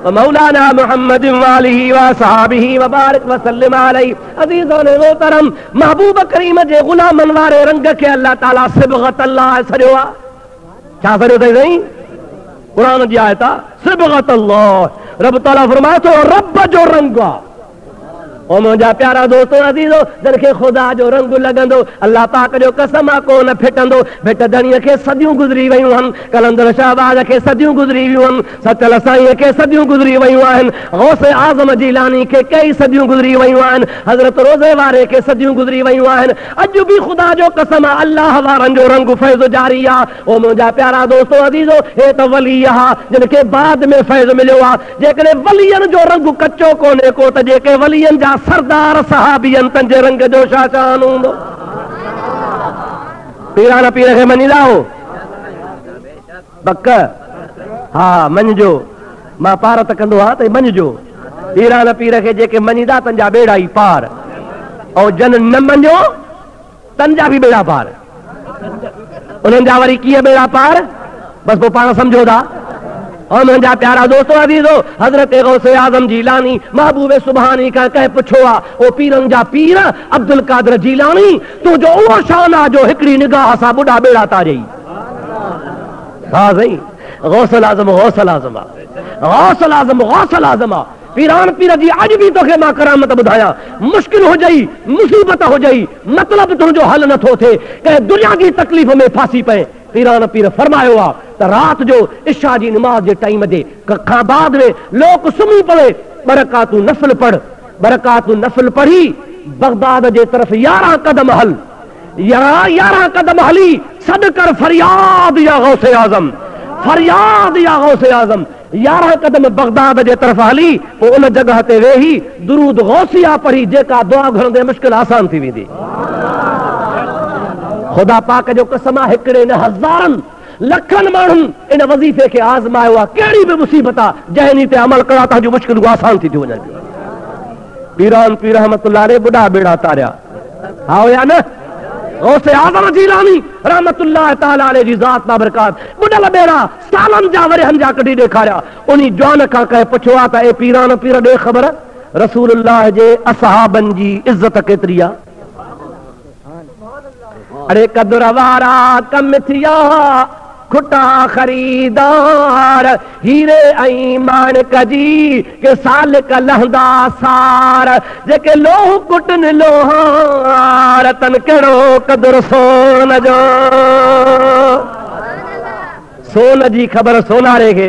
व मौलाना मुहम्मद व आलिहि व असहाबिहि व बारिक व सल्लिम अलैहि। अज़ीज़ान मोहतरम, महबूब करीम जे ग़ुलामनि वारे रंग खे अल्लाह ताला सिबग़त अल्लाह सॼो आहे। छा सॼो अथई साईं? क़ुरान जी आयत आहे सिबग़त अल्लाह। रब ताला फरमाए थो रब जो रंग आहे। ओ मुंहिंजा प्यारा दोस्तो अज़ीज़ो, जंहिंखे ख़ुदा जो रंग लॻंदो अल्लाह पाक जो कसम आहे कोन फिटंदो। भेट धणीअ खे सदियूं गुज़री वयूं आहिनि, कलंदर शहबाज़ खे सदियूं गुज़री वियूं आहिनि, सचल साईं खे सदियूं गुज़री वयूं आहिनि, गौसे आज़म जीलानी खे कई सदियूं गुज़री वयूं आहिनि, हज़रत रोज़े वारे खे सदियूं गुज़री वयूं आहिनि। अॼु बि ख़ुदा जो कसम आहे अल्लाह वारनि जो रंग फैज़ जारी आहे। ओ मुंहिंजा प्यारा दोस्तो अज़ीज़ो, हे त वली आहे जिनखे बाद में फैज़ मिलियो आहे। जेकॾहिं वलियनि जो रंग कचो कोन्हे को त जेके वलियनि जा सरदार सहाबियन तंजे रंग जो छा शान हूंदो। पीरान पीर खे मञीदा हो बक? हा मञिजो, मां पार त कंदो आहियां त मञिजो। पीरान पीर खे जेके मञीदा तंजा बेड़ा ई पार, ऐं जन न मञियो तंजा बि बेड़ा पार। उन्हनि जा वरी कीअं बेड़ा पार, बसि पोइ पाण सम्झो था। और मुंहिंजा प्यारा दोस्तो अज़ीज़ो, हज़रत गौसे आज़म जीलानी महबूब सुभानी खां कंहिं पुछो आहे ओ पीरनि जा पीर अब्दुल कादिर जीलानी, तुंहिंजो उहो शान आहे जो हिकिड़ी निगाह सां बुढ़ा बेड़ा तारई। हा साईं, गौसल आज़म गौसल आज़म आहे, गौसल आज़म गौसल आज़म आहे। पीरान पीर जी अॼु बि तोखे मां करामत ॿुधायां, मुश्किल हुजई मुसीबत हुजई मतिलब तुंहिंजो हल नथो थिए, कंहिं दुनिया जी तकलीफ़ में फासी पए, पीरान पीर फरमायो आहे त रात जो इशा जी नमाज जे टाइम ते खां बाद में लोग सुम्ही पवे, बरकातू नफल पढ़, बरकातू नफल पढ़ी बगदाद जे तरफ 11 कदम हल, 11 कदम हली सद कर फरियाद या गौसे आज़म, फरियाद या गौसे आज़म। 11 कदम बगदाद जे तरफ हली, पोइ उन जगह ते वेही दुरूद गौसिया पढ़ी, जेका दुआ घुरंदे मुश्किल आसान थी वेंदी। खुदा पाक जो कसम आहे हिकिड़े न हज़ारनि लखनि माण्हुनि इन वज़ीफ़े खे आज़मायो आहे। कहिड़ी बि मुसीबत आहे जंहिं ते अमल करा था जो मुश्किल आसान थी वञनि। पीरान पीर रहमतुल्लाह अलैह बुढ़ा बेड़ा तारिया, हा या न? गौसे आज़म जीलानी रहमतुल्लाह ताला अलैह जी ज़ात बाबरकात बुढ़ल बेड़ा सालनि जा वरहनि जा कढी ॾेखारिया। उन्ही जवान खां कंहिं पुछो आहे त ए पीरान पीर ॾे ख़बर रसूलुल्लाह जे असहाबनि जी इज़त केतिरी आहे? अरे कदुर वारा कम थिया खुटा खरीदार, हीरे ऐं माणक जी के साल का लहंदा सार, जेके लोह कुटन लोहार तन कहिड़ो कदुर सोन जो। सोन जी ख़बर सोनारे खे,